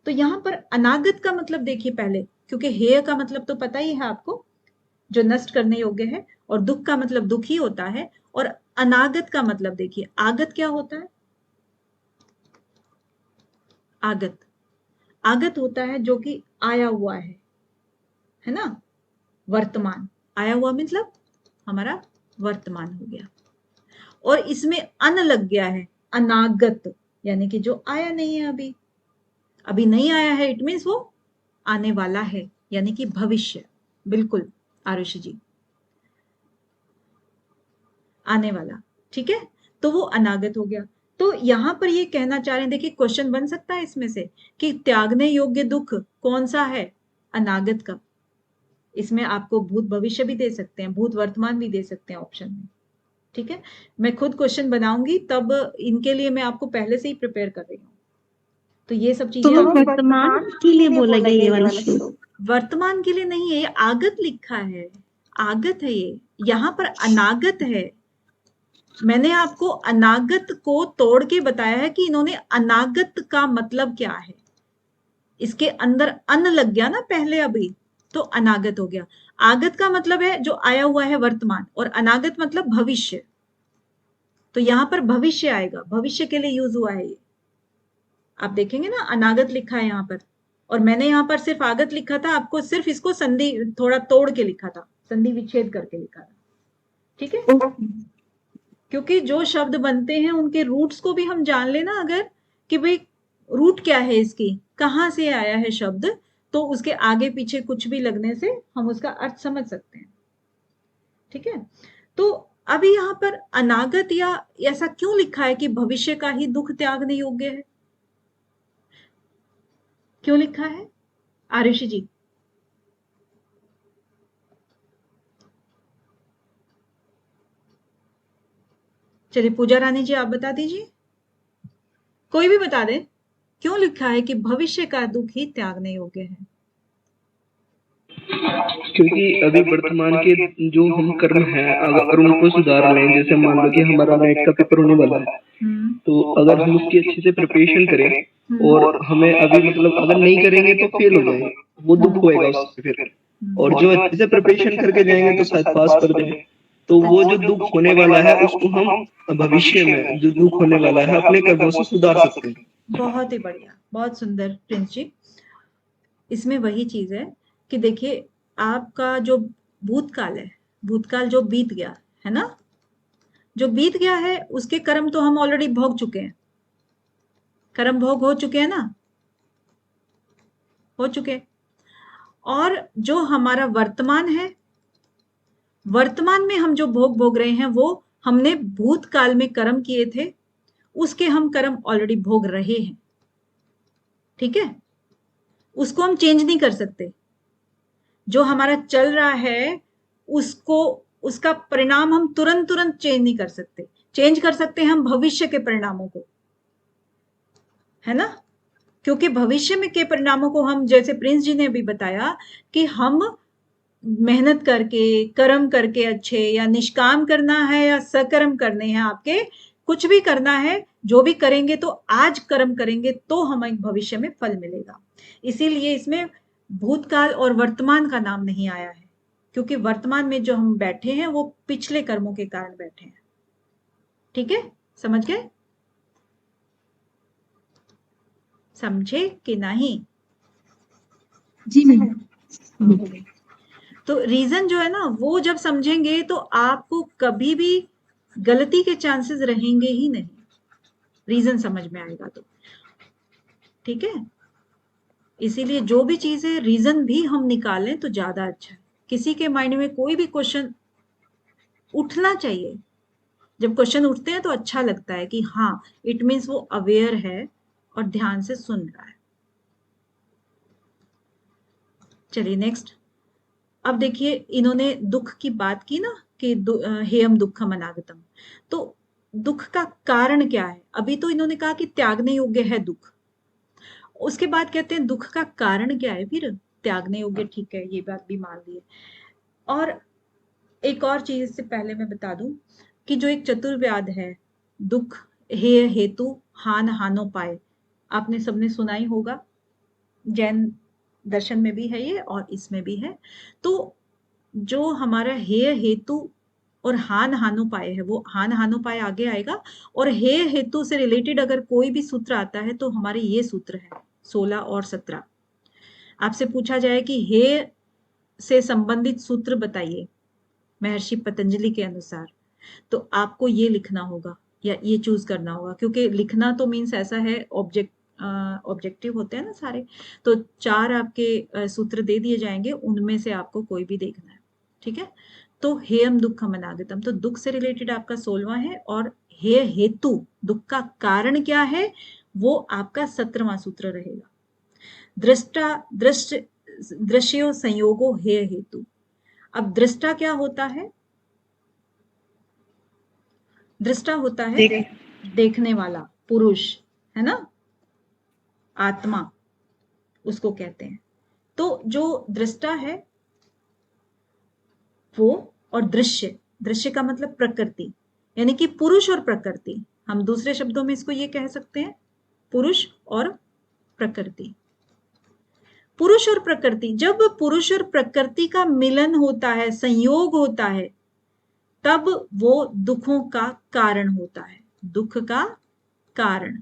तो यहां पर अनागत का मतलब देखिए पहले, क्योंकि हेय का मतलब तो पता ही है आपको, जो नष्ट करने योग्य है, और दुख का मतलब दुख ही होता है। और अनागत का मतलब देखिए, आगत क्या होता है, आगत, आगत होता है जो कि आया हुआ है ना, वर्तमान, आया हुआ मतलब हमारा वर्तमान हो गया। और इसमें अन लग गया है, अनागत, यानी कि जो आया नहीं है, अभी अभी नहीं आया है, इट मीन्स वो आने वाला है, यानी कि भविष्य। बिल्कुल आरुषि जी, आने वाला, ठीक है। तो वो अनागत हो गया। तो यहां पर ये कहना चाह रहे हैं, देखिए क्वेश्चन बन सकता है इसमें से कि त्यागने योग्य दुख कौन सा है, अनागत का। इसमें आपको भूत भविष्य भी दे सकते हैं, भूत वर्तमान भी दे सकते हैं ऑप्शन में, ठीक है। मैं खुद क्वेश्चन बनाऊंगी, तब इनके लिए मैं आपको पहले से ही प्रिपेयर कर रही हूँ। तो ये सब तो चीजें वो हम, वर्तमान के लिए बोला गया ये वाला श्लोक। वर्तमान के लिए नहीं है, ये आगत लिखा है, आगत है ये, यहाँ पर अनागत है। मैंने आपको अनागत को तोड़ के बताया है कि इन्होंने अनागत का मतलब क्या है। इसके अंदर अन लग गया ना पहले अभी, तो अनागत हो गया। आगत का मतलब है जो आया हुआ है वर्तमान, और अनागत मतलब भविष्य। तो यहां पर भविष्य आएगा, भविष्य के लिए यूज हुआ है ये। आप देखेंगे ना अनागत लिखा है यहाँ पर, और मैंने यहाँ पर सिर्फ आगत लिखा था, आपको सिर्फ इसको संधि थोड़ा तोड़ के लिखा था, संधि विच्छेद करके लिखा था, ठीक है। क्योंकि जो शब्द बनते हैं उनके रूट्स को भी हम जान लेना अगर, कि भाई रूट क्या है इसकी, कहाँ से आया है शब्द, तो उसके आगे पीछे कुछ भी लगने से हम उसका अर्थ समझ सकते हैं, ठीक है। तो अभी यहाँ पर अनागत या ऐसा क्यों लिखा है कि भविष्य का ही दुख त्यागने योग्य है, क्यों लिखा है आरुषि जी? चलिए पूजा रानी जी आप बता दीजिए, कोई भी बता दे क्यों लिखा है कि भविष्य का दुख ही त्यागने योग्य है। क्योंकि अभी वर्तमान के जो हम कर्म हैं अगर उनको सुधार लें, जैसे मान लो कि हमारा नेट का पेपर होने वाला है, तो अगर हम उसकी अच्छे से प्रिपरेशन करें और हमें अभी मतलब अगर नहीं करेंगे तो फेल हो जाएंगे, वो दुख होएगा उससे फिर। और जो अच्छे से प्रिपरेशन करके जाएंगे तो शायद पास कर जाए। तो वो जो दुख होने वाला है उसको हम भविष्य में जो दुख होने वाला है अपने कर्मों से सुधार सकते हैं। बहुत ही बढ़िया, बहुत सुंदर प्रिंस जी। इसमें वही चीज है कि देखिए आपका जो भूतकाल है, भूतकाल जो बीत गया है ना, जो बीत गया है उसके कर्म तो हम ऑलरेडी भोग चुके हैं, कर्म भोग हो चुके हैं ना, हो चुके। और जो हमारा वर्तमान है, वर्तमान में हम जो भोग भोग रहे हैं वो हमने भूतकाल में कर्म किए थे, उसके हम कर्म ऑलरेडी भोग रहे हैं, ठीक है। उसको हम चेंज नहीं कर सकते। जो हमारा चल रहा है उसको, उसका परिणाम हम तुरंत तुरंत चेंज नहीं कर सकते। चेंज कर सकते हैं हम भविष्य के परिणामों को, है ना, क्योंकि भविष्य में के परिणामों को हम, जैसे प्रिंस जी ने भी बताया कि हम मेहनत करके, कर्म करके अच्छे, या निष्काम करना है या सकर्म करने हैं आपके, कुछ भी करना है, जो भी करेंगे तो आज कर्म करेंगे तो हमें भविष्य में फल मिलेगा। इसीलिए इसमें भूतकाल और वर्तमान का नाम नहीं आया है, क्योंकि वर्तमान में जो हम बैठे हैं वो पिछले कर्मों के कारण बैठे हैं, ठीक है, समझ गए, समझे कि नहीं? जी मैम। तो रीजन जो है ना, वो जब समझेंगे तो आपको कभी भी गलती के चांसेस रहेंगे ही नहीं, रीजन समझ में आएगा तो, ठीक है। इसीलिए जो भी चीज है रीजन भी हम निकालें तो ज्यादा अच्छा है। किसी के माइंड में कोई भी क्वेश्चन उठना चाहिए, जब क्वेश्चन उठते हैं तो अच्छा लगता है कि हाँ, इट मीन्स वो अवेयर है और ध्यान से सुन रहा है। चलिए नेक्स्ट। अब देखिए, इन्होंने दुख की बात की ना कि हेयम दुखम अनागतम, तो दुख का कारण क्या है? अभी तो इन्होंने कहा कि त्यागने योग्य है दुख, उसके बाद कहते हैं दुख का कारण क्या है, फिर त्यागने योग्य, ठीक है, ये बात भी मान ली है। और एक और चीज इससे पहले मैं बता दूं कि जो एक चतुर्व्याध है, दुख हेय हेतु हान हानोपाय, आपने सबने सुना ही होगा, जैन दर्शन में भी है ये और इसमें भी है। तो जो हमारा हेय हेतु और हान हानोपाय है, वो हान हानोपाय आगे आएगा, और हेय हेतु से रिलेटेड अगर कोई भी सूत्र आता है तो हमारे ये सूत्र है 16 और 17। आपसे पूछा जाए कि हेय से संबंधित सूत्र बताइए महर्षि पतंजलि के अनुसार, तो आपको ये लिखना होगा या ये चूज करना होगा, क्योंकि लिखना तो मीन्स ऐसा है, ऑब्जेक्टिव होते हैं ना सारे, तो 4 आपके सूत्र दे दिए जाएंगे, उनमें से आपको कोई भी देखना है, ठीक है। तो हेयम दुखम अनागतम, तो दुख से रिलेटेड आपका 16वां है, और हेय हेतु, दुख का कारण क्या है, वो आपका 17वां सूत्र रहेगा। दृश्यो संयोगो हेय हेतु। अब दृष्टा क्या होता है? दृष्टा होता है देखने वाला पुरुष, है ना, आत्मा उसको कहते हैं। तो जो दृष्टा है वो, और दृश्य, दृश्य का मतलब प्रकृति, यानी कि पुरुष और प्रकृति, हम दूसरे शब्दों में इसको ये कह सकते हैं, पुरुष और प्रकृति। पुरुष और प्रकृति, जब पुरुष और प्रकृति का मिलन होता है, संयोग होता है, तब वो दुखों का कारण होता है, दुख का कारण।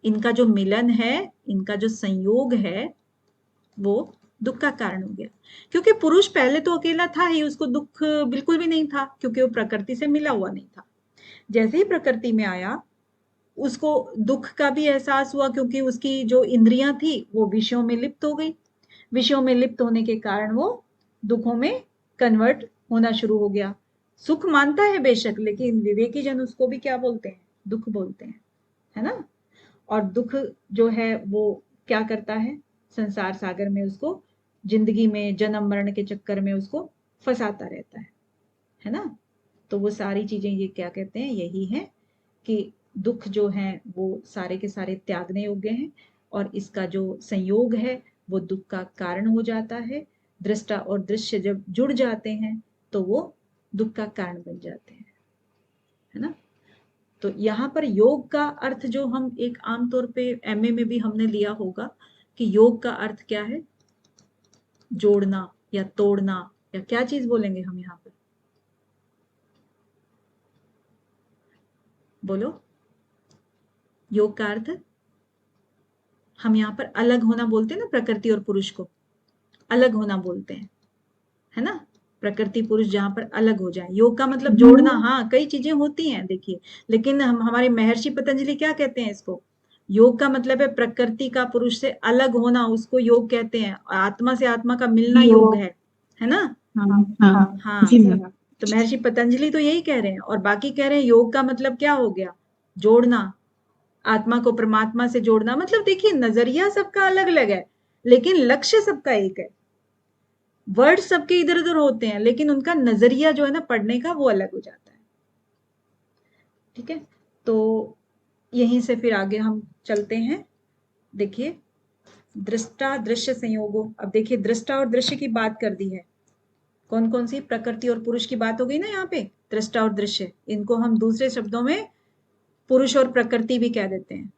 इनका जो मिलन है, इनका जो संयोग है, वो दुख का कारण हो गया। क्योंकि पुरुष पहले तो अकेला था ही, उसको दुख बिल्कुल भी नहीं था, क्योंकि वो प्रकृति से मिला हुआ नहीं था। जैसे ही प्रकृति में आया, उसको दुख का भी एहसास हुआ, क्योंकि उसकी जो इंद्रियां थी वो विषयों में लिप्त हो गई। विषयों में लिप्त होने के कारण वो दुखों में कन्वर्ट होना शुरू हो गया। सुख मानता है बेशक, लेकिन विवेकी जन उसको भी क्या बोलते हैं? दुख बोलते हैं, है ना। और दुख जो है वो क्या करता है? संसार सागर में उसको, जिंदगी में जन्म मरण के चक्कर में उसको फंसाता रहता है ना। तो वो सारी चीजें ये क्या कहते हैं, यही है कि दुख जो है वो सारे के सारे त्यागने योग्य हैं, और इसका जो संयोग है वो दुख का कारण हो जाता है। दृष्टा और दृश्य जब जुड़ जाते हैं तो वो दुख का कारण बन जाते हैं, है ना। तो यहाँ पर योग का अर्थ जो हम एक आमतौर पे एमए में भी हमने लिया होगा कि योग का अर्थ क्या है? जोड़ना या तोड़ना, या क्या चीज बोलेंगे हम यहाँ पर? बोलो, योग का अर्थ हम यहाँ पर अलग होना बोलते हैं ना, प्रकृति और पुरुष को अलग होना बोलते हैं, है ना। प्रकृति पुरुष जहां पर अलग हो जाए। योग का मतलब जोड़ना, हाँ कई चीजें होती हैं देखिए, लेकिन हमारे महर्षि पतंजलि क्या कहते हैं इसको, योग का मतलब है प्रकृति का पुरुष से अलग होना, उसको योग कहते हैं। आत्मा से आत्मा का मिलना योग है ना। हाँ जी मैम। तो महर्षि पतंजलि तो यही कह रहे हैं, और बाकी कह रहे हैं योग का मतलब क्या हो गया, जोड़ना, आत्मा को परमात्मा से जोड़ना। मतलब देखिए नजरिया सबका अलग अलग है, लेकिन लक्ष्य सबका एक है। वर्ड सबके इधर उधर होते हैं, लेकिन उनका नजरिया जो है ना पढ़ने का वो अलग हो जाता है। ठीक है, तो यहीं से फिर आगे हम चलते हैं। देखिए दृष्टा दृश्य संयोगो, अब देखिए दृष्टा और दृश्य की बात कर दी है। कौन कौन सी, प्रकृति और पुरुष की बात हो गई ना यहाँ पे, दृष्टा और दृश्य, इनको हम दूसरे शब्दों में पुरुष और प्रकृति भी कह देते हैं।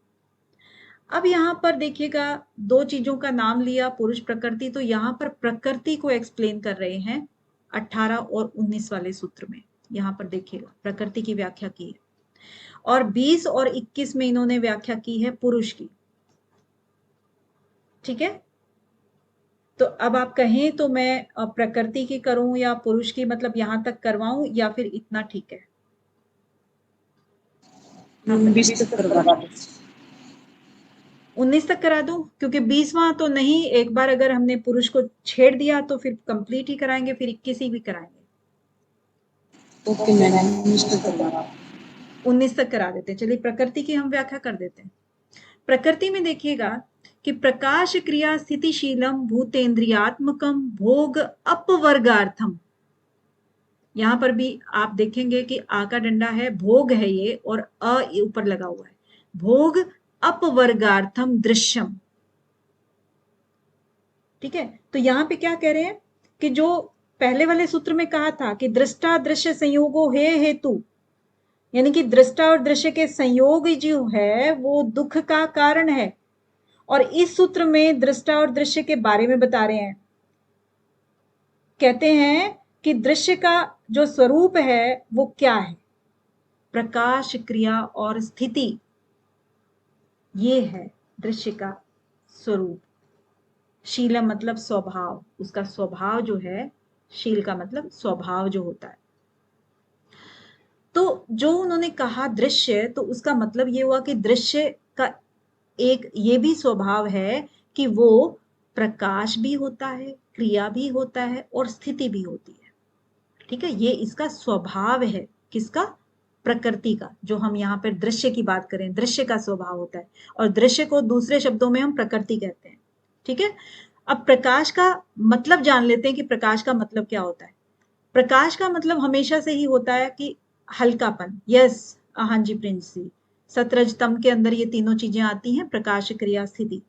अब यहाँ पर देखिएगा दो चीजों का नाम लिया, पुरुष प्रकृति, तो यहाँ पर प्रकृति को एक्सप्लेन कर रहे हैं 18 और 19 वाले सूत्र में। यहाँ पर देखिएगा प्रकृति की व्याख्या की है, और 20 और 21 में इन्होंने व्याख्या की है पुरुष की। ठीक है, तो अब आप कहें तो मैं प्रकृति की करूं या पुरुष की, मतलब यहां तक करवाऊं या फिर इतना ठीक है? 20 तक करवा दो। 19 तक करा दूं, क्योंकि 20वां तो नहीं, एक बार अगर हमने पुरुष को छेड़ दिया तो फिर कंप्लीट ही कराएंगे, फिर 21 ही भी कराएंगे। ओके मैम, 19 तक करवा दो। 19 तक करा देते हैं। चलिए प्रकृति की हम व्याख्या कर देते हैं। प्रकृति में देखिएगा कि प्रकाश क्रिया स्थितिशीलम भूतेन्द्रियात्मकम भोग अपवर्गार्थम। यहां पर भी आप देखेंगे कि आ का डंडा है, भोग है ये, और अ ऊपर लगा हुआ है, भोग अपवर्गार्थम दृश्यम। ठीक है, तो यहां पे क्या कह रहे हैं कि जो पहले वाले सूत्र में कहा था कि दृष्टा दृश्य संयोगो हे हेतु, यानी कि दृष्टा और दृश्य के संयोग जो है वो दुख का कारण है, और इस सूत्र में दृष्टा और दृश्य के बारे में बता रहे हैं। कहते हैं कि दृश्य का जो स्वरूप है वो क्या है, प्रकाश क्रिया और स्थिति, ये है दृश्य का स्वरूप। शीलम मतलब स्वभाव, उसका स्वभाव जो है, शील का मतलब स्वभाव जो होता है। तो जो उन्होंने कहा दृश्य, तो उसका मतलब ये हुआ कि दृश्य का एक ये भी स्वभाव है कि वो प्रकाश भी होता है, क्रिया भी होता है, और स्थिति भी होती है। ठीक है, ये इसका स्वभाव है, किसका, प्रकृति का। जो हम यहाँ पर दृश्य की बात करें, दृश्य का स्वभाव होता है, और दृश्य को दूसरे शब्दों में हम प्रकृति कहते हैं। ठीक है, अब प्रकाश का मतलब जान लेते हैं कि प्रकाश का मतलब क्या होता है। प्रकाश का मतलब हमेशा से ही होता है कि हल्कापन। यस, हाँ जी प्रिंस जी, सतरज तम के अंदर ये तीनों चीजें आती हैं, प्रकाश क्रिया स्थिति।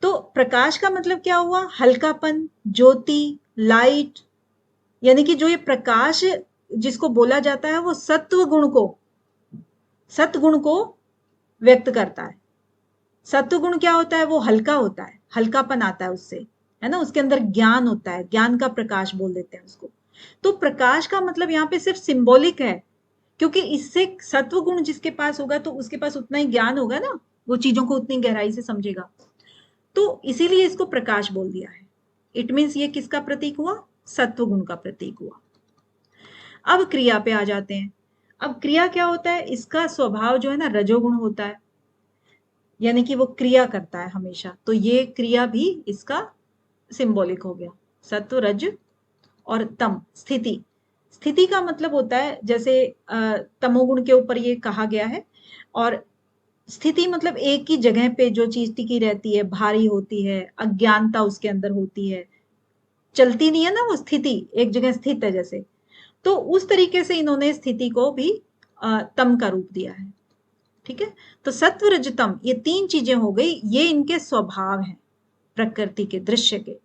तो प्रकाश का मतलब क्या हुआ, हल्कापन, ज्योति, लाइट, यानी कि जो ये प्रकाश जिसको बोला जाता है वो सत्व गुण को व्यक्त करता है। सत्व गुण क्या होता है, वो हल्का होता है, हल्कापन आता है उससे, है ना, उसके अंदर ज्ञान होता है, ज्ञान का प्रकाश बोल देते हैं उसको। तो प्रकाश का मतलब यहाँ पे सिर्फ सिंबॉलिक है, क्योंकि इससे सत्व गुण जिसके पास होगा तो उसके पास उतना ही ज्ञान होगा ना, वो चीजों को उतनी गहराई से समझेगा, तो इसीलिए इसको प्रकाश बोल दिया है। इट मीन्स ये किसका प्रतीक हुआ, सत्व गुण का प्रतीक हुआ। अब क्रिया पे आ जाते हैं। अब क्रिया क्या होता है, इसका स्वभाव जो है ना रजोगुण होता है, यानी कि वो क्रिया करता है हमेशा, तो ये क्रिया भी इसका सिंबॉलिक हो गया, सत्व रज और तम। स्थिति, स्थिति का मतलब होता है जैसे तमोगुण के ऊपर ये कहा गया है, और स्थिति मतलब एक ही जगह पे जो चीज टिकी रहती है, भारी होती है, अज्ञानता उसके अंदर होती है, चलती नहीं है ना वो स्थिति, एक जगह स्थित है जैसे, तो उस तरीके से इन्होंने स्थिति को भी तम का रूप दिया है। ठीक है, तो सत्व रजतम ये तीन चीजें हो गई, ये इनके स्वभाव हैं प्रकृति के, दृश्य के।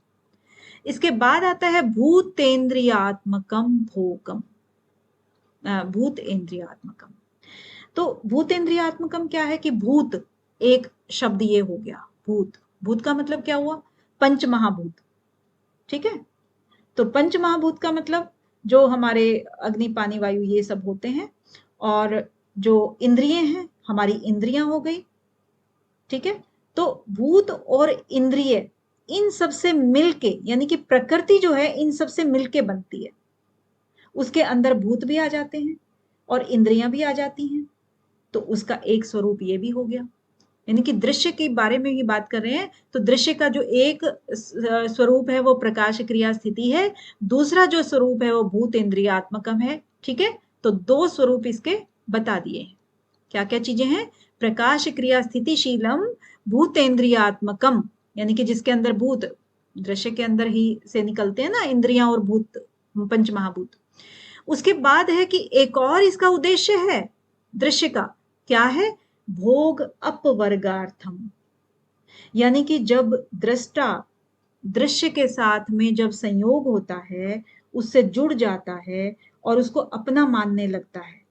इसके बाद आता है भूतेन्द्रियात्मकम भोगम, भूतेन्द्रियात्मकम। तो भूतेन्द्रियात्मकम क्या है कि भूत, एक शब्द ये हो गया भूत। भूत का मतलब क्या हुआ, पंच महाभूत। ठीक है, तो पंच महाभूत का मतलब जो हमारे अग्नि पानी वायु ये सब होते हैं, और जो इंद्रिय हैं हमारी इंद्रियां हो गई। ठीक है, तो भूत और इंद्रिय इन सब से मिलके, यानी कि प्रकृति जो है इन सब से मिलके बनती है। उसके अंदर भूत भी आ जाते हैं और इंद्रियां भी आ जाती हैं, तो उसका एक स्वरूप ये भी हो गया। यानी कि दृश्य के बारे में ही बात कर रहे हैं, तो दृश्य का जो एक स्वरूप है वो प्रकाश क्रिया स्थिति है, दूसरा जो स्वरूप है वो भूत इंद्रियात्मकम है। ठीक है, तो दो स्वरूप इसके बता दिए हैं। क्या क्या चीजें हैं? प्रकाश क्रिया स्थितिशीलम भूतेन्द्रियात्मकम, यानी कि जिसके अंदर भूत, दृश्य के अंदर ही से निकलते हैं ना इंद्रियां और भूत, पंच महाभूत। उसके बाद है कि एक और इसका उद्देश्य है दृश्य का, क्या है? भोग अपवर्गार्थम, यानी कि जब दृष्टा दृश्य के साथ में जब संयोग होता है, उससे जुड़ जाता है और उसको अपना मानने लगता है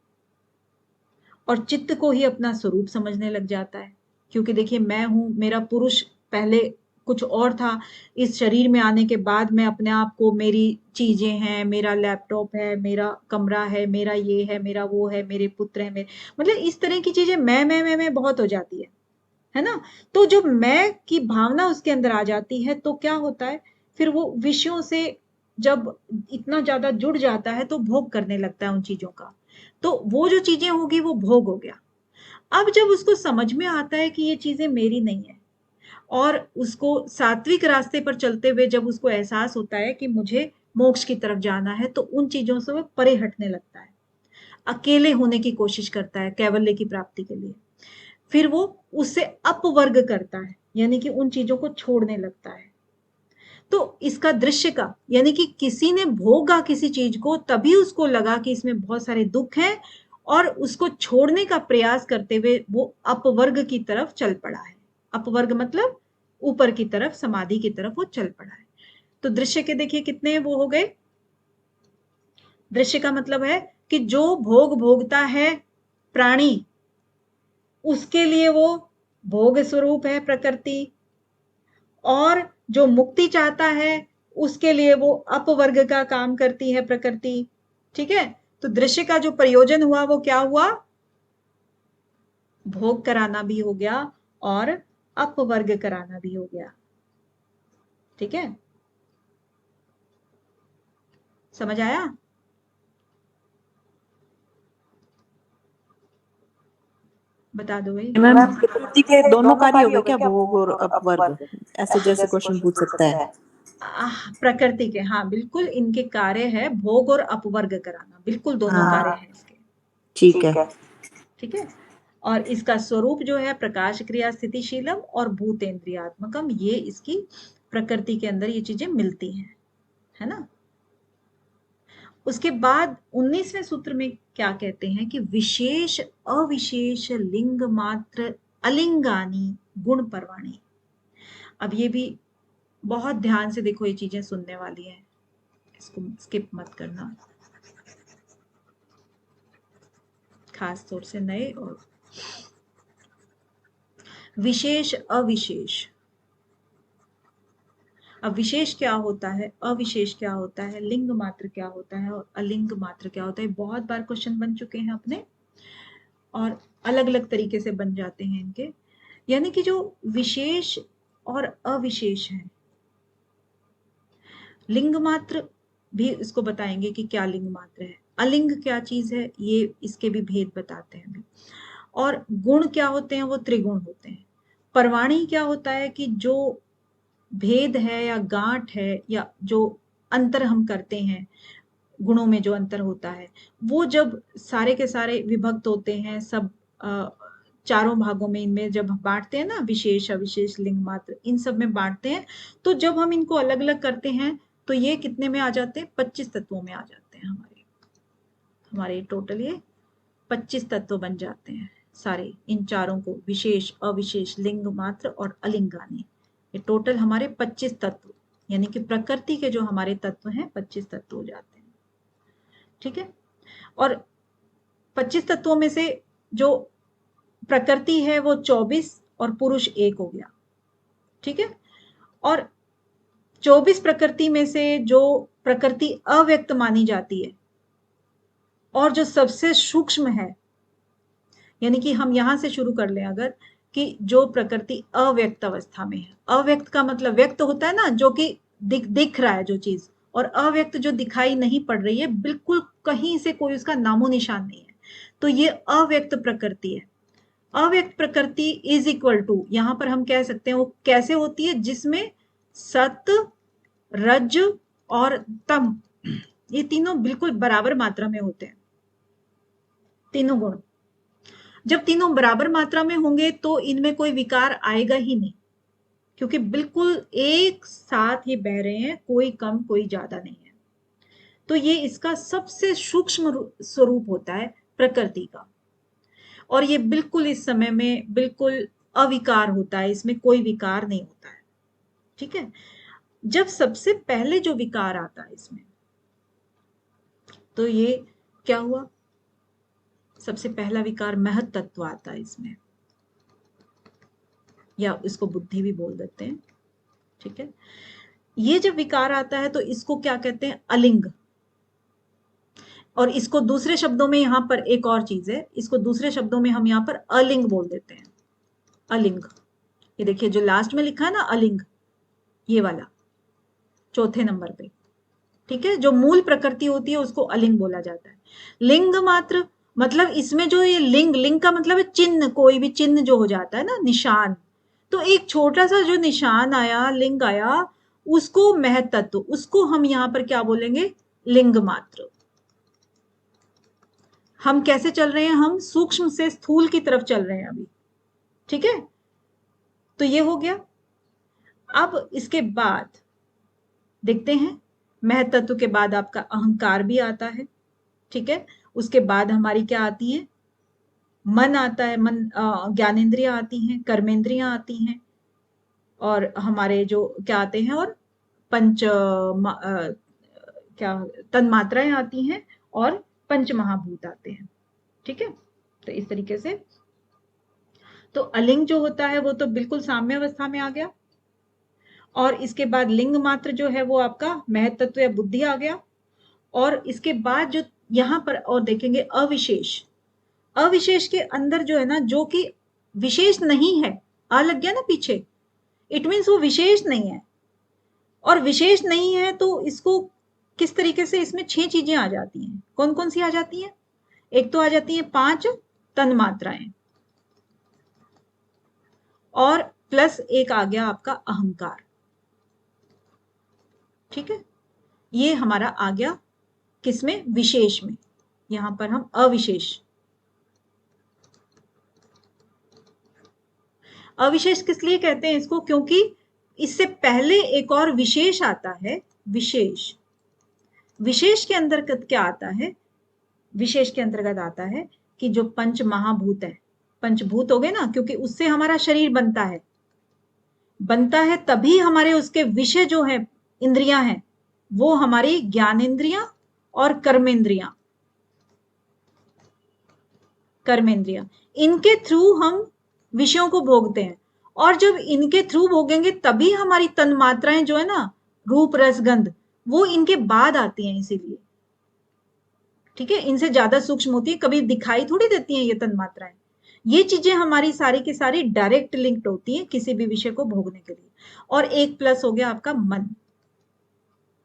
और चित्त को ही अपना स्वरूप समझने लग जाता है। क्योंकि देखिए, मैं हूं, मेरा पुरुष पहले कुछ और था, इस शरीर में आने के बाद मैं अपने आप को, मेरी चीजें हैं, मेरा लैपटॉप है, मेरा कमरा है, मेरा ये है, मेरा वो है, मेरे पुत्र है, मेरे, मतलब इस तरह की चीजें मैं बहुत हो जाती है ना। तो जब मैं की भावना उसके अंदर आ जाती है तो क्या होता है, फिर वो विषयों से जब इतना ज्यादा जुड़ जाता है तो भोग करने लगता है उन चीजों का। तो वो जो चीजें होगी वो भोग हो गया। अब जब उसको समझ में आता है कि ये चीजें मेरी नहीं है, और उसको सात्विक रास्ते पर चलते हुए जब उसको एहसास होता है कि मुझे मोक्ष की तरफ जाना है, तो उन चीजों से वो परे हटने लगता है, अकेले होने की कोशिश करता है कैवल्य की प्राप्ति के लिए। फिर वो उससे अपवर्ग करता है, यानी कि उन चीजों को छोड़ने लगता है। तो इसका दृश्य का, यानी कि किसी ने भोगा किसी चीज को, तभी उसको लगा कि इसमें बहुत सारे दुख हैं, और उसको छोड़ने का प्रयास करते हुए वो अपवर्ग की तरफ चल पड़ा है। अपवर्ग मतलब ऊपर की तरफ, समाधि की तरफ वो चल पड़ा है। तो दृश्य के देखिए कितने वो हो गए। दृश्य का मतलब है कि जो भोग भोगता है प्राणी, उसके लिए वो भोग स्वरूप है प्रकृति, और जो मुक्ति चाहता है उसके लिए वो अपवर्ग का काम करती है प्रकृति। ठीक है, तो दृश्य का जो प्रयोजन हुआ वो क्या हुआ? भोग कराना भी हो गया और अपवर्ग कराना भी हो गया। ठीक है, समझ आया? बता दो भाई। मैम, प्रकृति के दोनों कार्य हो गए क्या, भोग और अपवर्ग? ऐसे जैसे क्वेश्चन पूछ सकता है। प्रकृति के, हाँ बिल्कुल, इनके कार्य है भोग और अपवर्ग कराना, बिल्कुल दोनों कार्य है इसके। ठीक है। ठीक है, और इसका स्वरूप जो है प्रकाश क्रिया स्थितिशीलम और भूतेन्द्रियात्मकम, ये इसकी प्रकृति के अंदर ये चीजें मिलती हैं, है ना। उसके बाद 19वें सूत्र में क्या कहते हैं कि विशेष अविशेष लिंग मात्र अलिंगानी गुण परवाणी। अब ये भी बहुत ध्यान से देखो, ये चीजें सुनने वाली हैं, इसको स्किप मत करना, खास तौर से नए। और विशेष अविशेष, अब विशेष क्या होता है, अविशेष क्या होता है, लिंग मात्र क्या होता है और अलिंग मात्र क्या होता है, बहुत बार क्वेश्चन बन चुके हैं अपने, और अलग अलग तरीके से बन जाते हैं इनके। यानी कि जो विशेष और अविशेष है, लिंग मात्र भी इसको बताएंगे कि क्या लिंग मात्र है, अलिंग क्या चीज है, ये इसके भी भेद बताते हैं। और गुण क्या होते हैं, वो त्रिगुण होते हैं। परवाणी क्या होता है कि जो भेद है या गांठ है या जो अंतर हम करते हैं, गुणों में जो अंतर होता है, वो जब सारे के सारे विभक्त होते हैं, सब चारों भागों में, इनमें जब बांटते हैं ना, विशेष अविशेष लिंग मात्र, इन सब में बांटते हैं, तो जब हम इनको अलग अलग करते हैं तो ये कितने में आ जाते हैं? 25 तत्वों में आ जाते हैं। हमारे टोटल ये 25 तत्व बन जाते हैं सारे, इन चारों को, विशेष अविशेष लिंग मात्र और अलिंगानी, ये टोटल हमारे 25 तत्व, यानी कि प्रकृति के जो हमारे तत्व हैं 25 तत्व हो जाते हैं। ठीक है, और 25 तत्वों में से जो प्रकृति है वो 24 और पुरुष 1 हो गया। ठीक है, और 24 प्रकृति में से जो प्रकृति अव्यक्त मानी जाती है और जो सबसे सूक्ष्म है, यानी कि हम यहां से शुरू कर लें अगर, कि जो प्रकृति अव्यक्त अवस्था में है। अव्यक्त का मतलब व्यक्त होता है ना जो कि दिख रहा है जो चीज, और अव्यक्त जो दिखाई नहीं पड़ रही है, बिल्कुल कहीं से कोई उसका नामो निशान नहीं है, तो ये अव्यक्त प्रकृति है। अव्यक्त प्रकृति इज इक्वल टू, यहां पर हम कह सकते हैं वो कैसे होती है, जिसमें सत, रज और तम ये तीनों बिल्कुल बराबर मात्रा में होते हैं, तीनों गुण। जब तीनों बराबर मात्रा में होंगे तो इनमें कोई विकार आएगा ही नहीं, क्योंकि बिल्कुल एक साथ ये बह रहे हैं, कोई कम कोई ज्यादा नहीं है। तो ये इसका सबसे सूक्ष्म स्वरूप होता है प्रकृति का, और ये बिल्कुल इस समय में बिल्कुल अविकार होता है, इसमें कोई विकार नहीं होता है। ठीक है, जब सबसे पहले जो विकार आता है इसमें, तो ये क्या हुआ, सबसे पहला विकार महत तत्व आता है इसमें, या इसको बुद्धि भी बोल देते हैं। ठीक है, ये जब विकार आता है तो इसको क्या कहते हैं, अलिंग। और इसको दूसरे शब्दों में, यहां पर एक और चीज है, इसको दूसरे शब्दों में हम यहां पर अलिंग बोल देते हैं, अलिंग। ये देखिए जो लास्ट में लिखा है ना अलिंग, ये वाला चौथे नंबर पे। ठीक है, जो मूल प्रकृति होती है उसको अलिंग बोला जाता है। लिंग मात्र मतलब इसमें जो ये लिंग का मतलब है चिन्ह, कोई भी चिन्ह जो हो जाता है ना, निशान। तो एक छोटा सा जो निशान आया, लिंग आया, उसको महत तत्व, उसको हम यहां पर क्या बोलेंगे, लिंग मात्र। हम कैसे चल रहे हैं, हम सूक्ष्म से स्थूल की तरफ चल रहे हैं अभी। ठीक है, तो ये हो गया। अब इसके बाद देखते हैं, महत तत्व के बाद आपका अहंकार भी आता है। ठीक है, उसके बाद हमारी क्या आती है, मन आता है, मन, ज्ञानेंद्रियां आती हैं, कर्मेंद्रियां आती हैं, और हमारे जो क्या आते हैं, और पंच क्या तन्मात्राएं आती हैं, और पंच महाभूत आते हैं। ठीक है, तो इस तरीके से तो अलिंग जो होता है वो तो बिल्कुल साम्य अवस्था में आ गया, और इसके बाद लिंग मात्र जो है वो आपका महत तत्व या बुद्धि आ गया, और इसके बाद जो यहां पर और देखेंगे अविशेष। अविशेष के अंदर जो है ना, जो कि विशेष नहीं है, आ लग गया ना पीछे, इट मीन्स वो विशेष नहीं है, और विशेष नहीं है तो इसको किस तरीके से, इसमें 6 चीजें आ जाती हैं। कौन कौन सी आ जाती हैं, एक तो आ जाती हैं 5 तन्मात्राएं, और प्लस एक आ गया आपका अहंकार। ठीक है, ये हमारा आ गया किसमें, विशेष में। यहां पर हम अविशेष, अविशेष किस लिए कहते हैं इसको, क्योंकि इससे पहले एक और विशेष आता है, विशेष। विशेष के अंतर्गत क्या आता है, विशेष के अंतर्गत आता है कि जो पंच महाभूत है, पंचभूत हो गए ना, क्योंकि उससे हमारा शरीर बनता है तभी हमारे उसके विषय जो है, इंद्रियां हैं, वो हमारी ज्ञानेंद्रियां और कर्मेंद्रियां, इनके थ्रू हम विषयों को भोगते हैं, और जब इनके थ्रू भोगेंगे तभी हमारी तन्मात्राएं जो है ना, रूप रस गंध, वो इनके बाद आती हैं, इसीलिए। ठीक है, इनसे ज्यादा सूक्ष्म होती है, कभी दिखाई थोड़ी देती हैं ये तन्मात्राएं। ये चीजें हमारी सारी की सारी डायरेक्ट लिंक्ड होती है किसी भी विषय को भोगने के लिए। और एक प्लस हो गया आपका मन।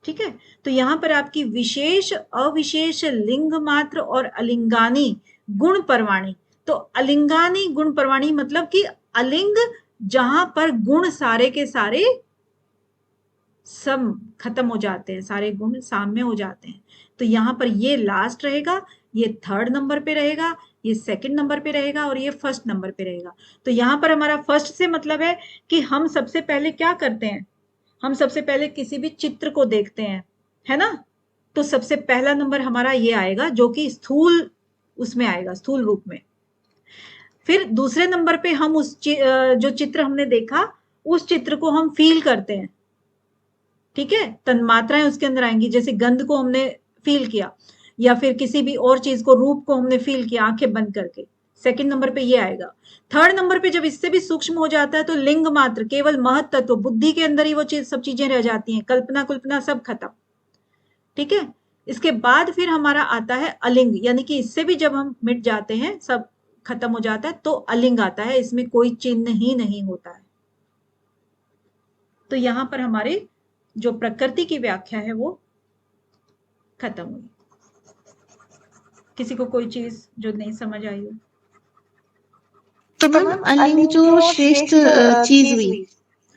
ठीक है, तो यहां पर आपकी विशेष, अविशेष, लिंग मात्र और अलिंगानी गुण परवाणी। तो अलिंगानी गुण परवाणी मतलब कि अलिंग जहां पर गुण सारे के सारे सब खत्म हो जाते हैं, सारे गुण साम्य हो जाते हैं। तो यहां पर ये लास्ट रहेगा, ये 3rd नंबर पे रहेगा, ये 2nd नंबर पे रहेगा, और ये 1st नंबर पे रहेगा। तो यहां पर हमारा फर्स्ट से मतलब है कि हम सबसे पहले क्या करते हैं, हम सबसे पहले किसी भी चित्र को देखते हैं, है ना, तो सबसे पहला नंबर हमारा ये आएगा, जो कि स्थूल उसमें आएगा, स्थूल रूप में। फिर दूसरे नंबर पे हम उस जो चित्र हमने देखा, उस चित्र को हम फील करते हैं। ठीक है, तन्मात्राएं उसके अंदर आएंगी, जैसे गंध को हमने फील किया, या फिर किसी भी और चीज को, रूप को हमने फील किया आंखें बंद करके। 2nd नंबर पे ये आएगा। 3rd नंबर पे जब इससे भी सूक्ष्म हो जाता है तो लिंग मात्र, केवल महत तत्व, बुद्धि के अंदर ही वो चीज, सब चीजें रह जाती हैं, कल्पना सब खत्म। ठीक है, इसके बाद फिर हमारा आता है अलिंग, यानी कि इससे भी जब हम मिट जाते हैं, सब खत्म हो जाता है तो अलिंग आता है, इसमें कोई चिन्ह ही नहीं होता है। तो यहां पर हमारे जो प्रकृति की व्याख्या है वो खत्म हुई। किसी को कोई चीज जो नहीं समझ आई हो? तो मैम अलिंग जो श्रेष्ठ चीज हुई,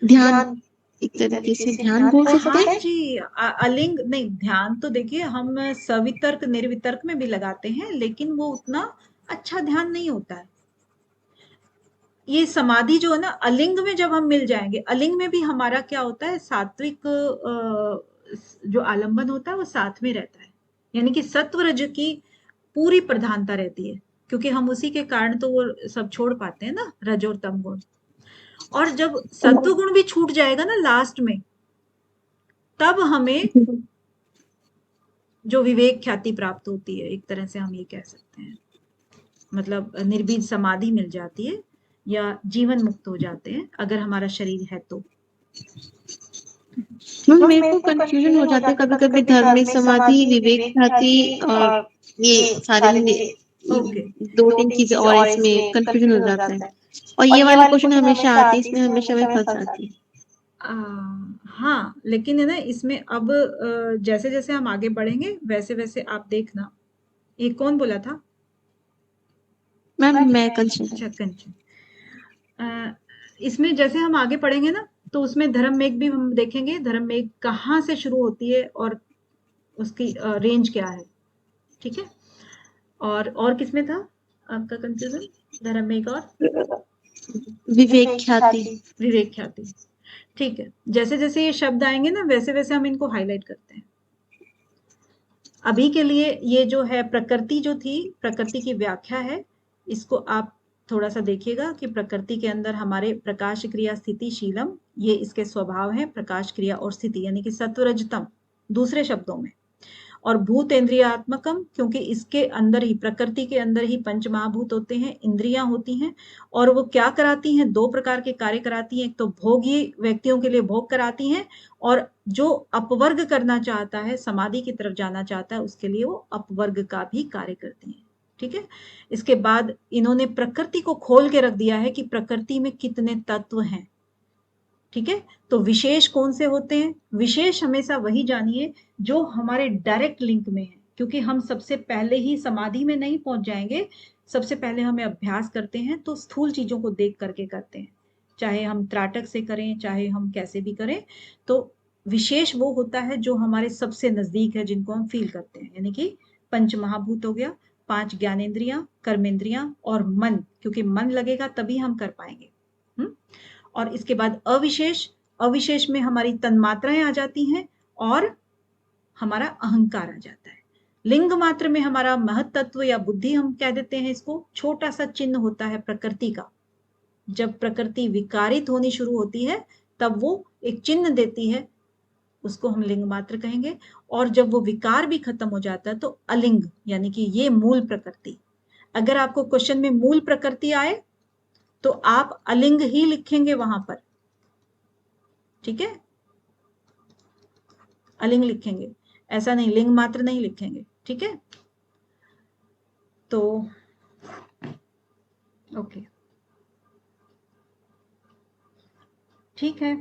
ध्यान, एक तरीके से ध्यान बोल सकते हाँ हैं। जी, अलिंग नहीं, ध्यान तो देखिए हम सवितर्क निर्वितर्क में भी लगाते हैं, लेकिन वो उतना अच्छा ध्यान नहीं होता है। ये समाधि जो है ना, अलिंग में जब हम मिल जाएंगे, अलिंग में भी हमारा क्या होता है, सात्विक जो आलंबन होता है वो साथ में रहता है, यानी कि सत्व रज की पूरी प्रधानता रहती है, क्योंकि हम उसी के कारण तो वो सब छोड़ पाते हैं ना, रज और तम गुण। और जब सत्व गुण भी छूट जाएगा ना लास्ट में, तब हमें जो विवेक ख्याति प्राप्त होती है, एक तरह से हम ये कह सकते हैं, मतलब निर्बीज समाधि मिल जाती है या जीवन मुक्त हो जाते हैं अगर हमारा शरीर है तो। मैम मेरे को कंफ्यूजन हो जाता है कभी कभी, धार्मिक समाधि, विवेक ख्याति और ये सारी ओके, दो तीन चीजें और इसमें कंफ्यूजन हो जाता है। और ये वाले क्वेश्चन हमेशा आते हैं, इसमें हमेशा मैं फंस जाती हूँ। हाँ, लेकिन है ना, इसमें अब जैसे जैसे हम आगे बढ़ेंगे वैसे वैसे आप देखना। ये कौन बोला था? मैम मैं कंचन। अच्छा, कंचन। इसमें जैसे हम आगे पढ़ेंगे ना, तो उसमें धर्म मेघ भी हम देखेंगे, धर्म मेघ कहाँ से शुरू होती है और उसकी रेंज क्या है, ठीक है। और किसमें था आपका कंफ्यूजन? धर्म मेघ और विवेक ख्याति। विवेक ख्याति, ठीक है। जैसे जैसे ये शब्द आएंगे ना, वैसे वैसे हम इनको हाईलाइट करते हैं। अभी के लिए ये जो है प्रकृति जो थी, प्रकृति की व्याख्या है, इसको आप थोड़ा सा देखिएगा कि प्रकृति के अंदर हमारे प्रकाश क्रिया स्थिति शीलम, ये इसके स्वभाव है, प्रकाश क्रिया और स्थिति, यानी कि सत्वरजतम दूसरे शब्दों में। और भूतेन्द्रियात्मकम, क्योंकि इसके अंदर ही, प्रकृति के अंदर ही पंच महाभूत होते हैं, इंद्रियां होती हैं, और वो क्या कराती हैं, दो प्रकार के कार्य कराती हैं। एक तो भोगी व्यक्तियों के लिए भोग कराती हैं, और जो अपवर्ग करना चाहता है, समाधि की तरफ जाना चाहता है, उसके लिए वो अपवर्ग का भी कार्य करती हैं, ठीक है। इसके बाद इन्होंने प्रकृति को खोल के रख दिया है कि प्रकृति में कितने तत्व हैं, ठीक है। तो विशेष कौन से होते हैं? विशेष हमेशा वही जानिए जो हमारे डायरेक्ट लिंक में है, क्योंकि हम सबसे पहले ही समाधि में नहीं पहुंच जाएंगे। सबसे पहले हमें अभ्यास करते हैं तो स्थूल चीजों को देख करके करते हैं, चाहे हम त्राटक से करें, चाहे हम कैसे भी करें। तो विशेष वो होता है जो हमारे सबसे नजदीक है, जिनको हम फील करते हैं, यानी कि पंच महाभूत हो गया, 5 ज्ञानेन्द्रियां, कर्मेंद्रियां और मन, क्योंकि मन लगेगा तभी हम कर पाएंगे। और इसके बाद अविशेष, अविशेष में हमारी तन्मात्राएं आ जाती हैं और हमारा अहंकार आ जाता है। लिंग मात्र में हमारा महत्त्व या बुद्धि, हम कह देते हैं इसको, छोटा सा चिन्ह होता है प्रकृति का। जब प्रकृति विकारित होनी शुरू होती है तब वो एक चिन्ह देती है, उसको हम लिंग मात्र कहेंगे। और जब वो विकार भी खत्म हो जाता है तो अलिंग, यानी कि ये मूल प्रकृति। अगर आपको क्वेश्चन में मूल प्रकृति आए तो आप अलिंग ही लिखेंगे वहां पर, ठीक है, अलिंग लिखेंगे, ऐसा नहीं लिंग मात्र नहीं लिखेंगे, ठीक है। तो ओके, ठीक है।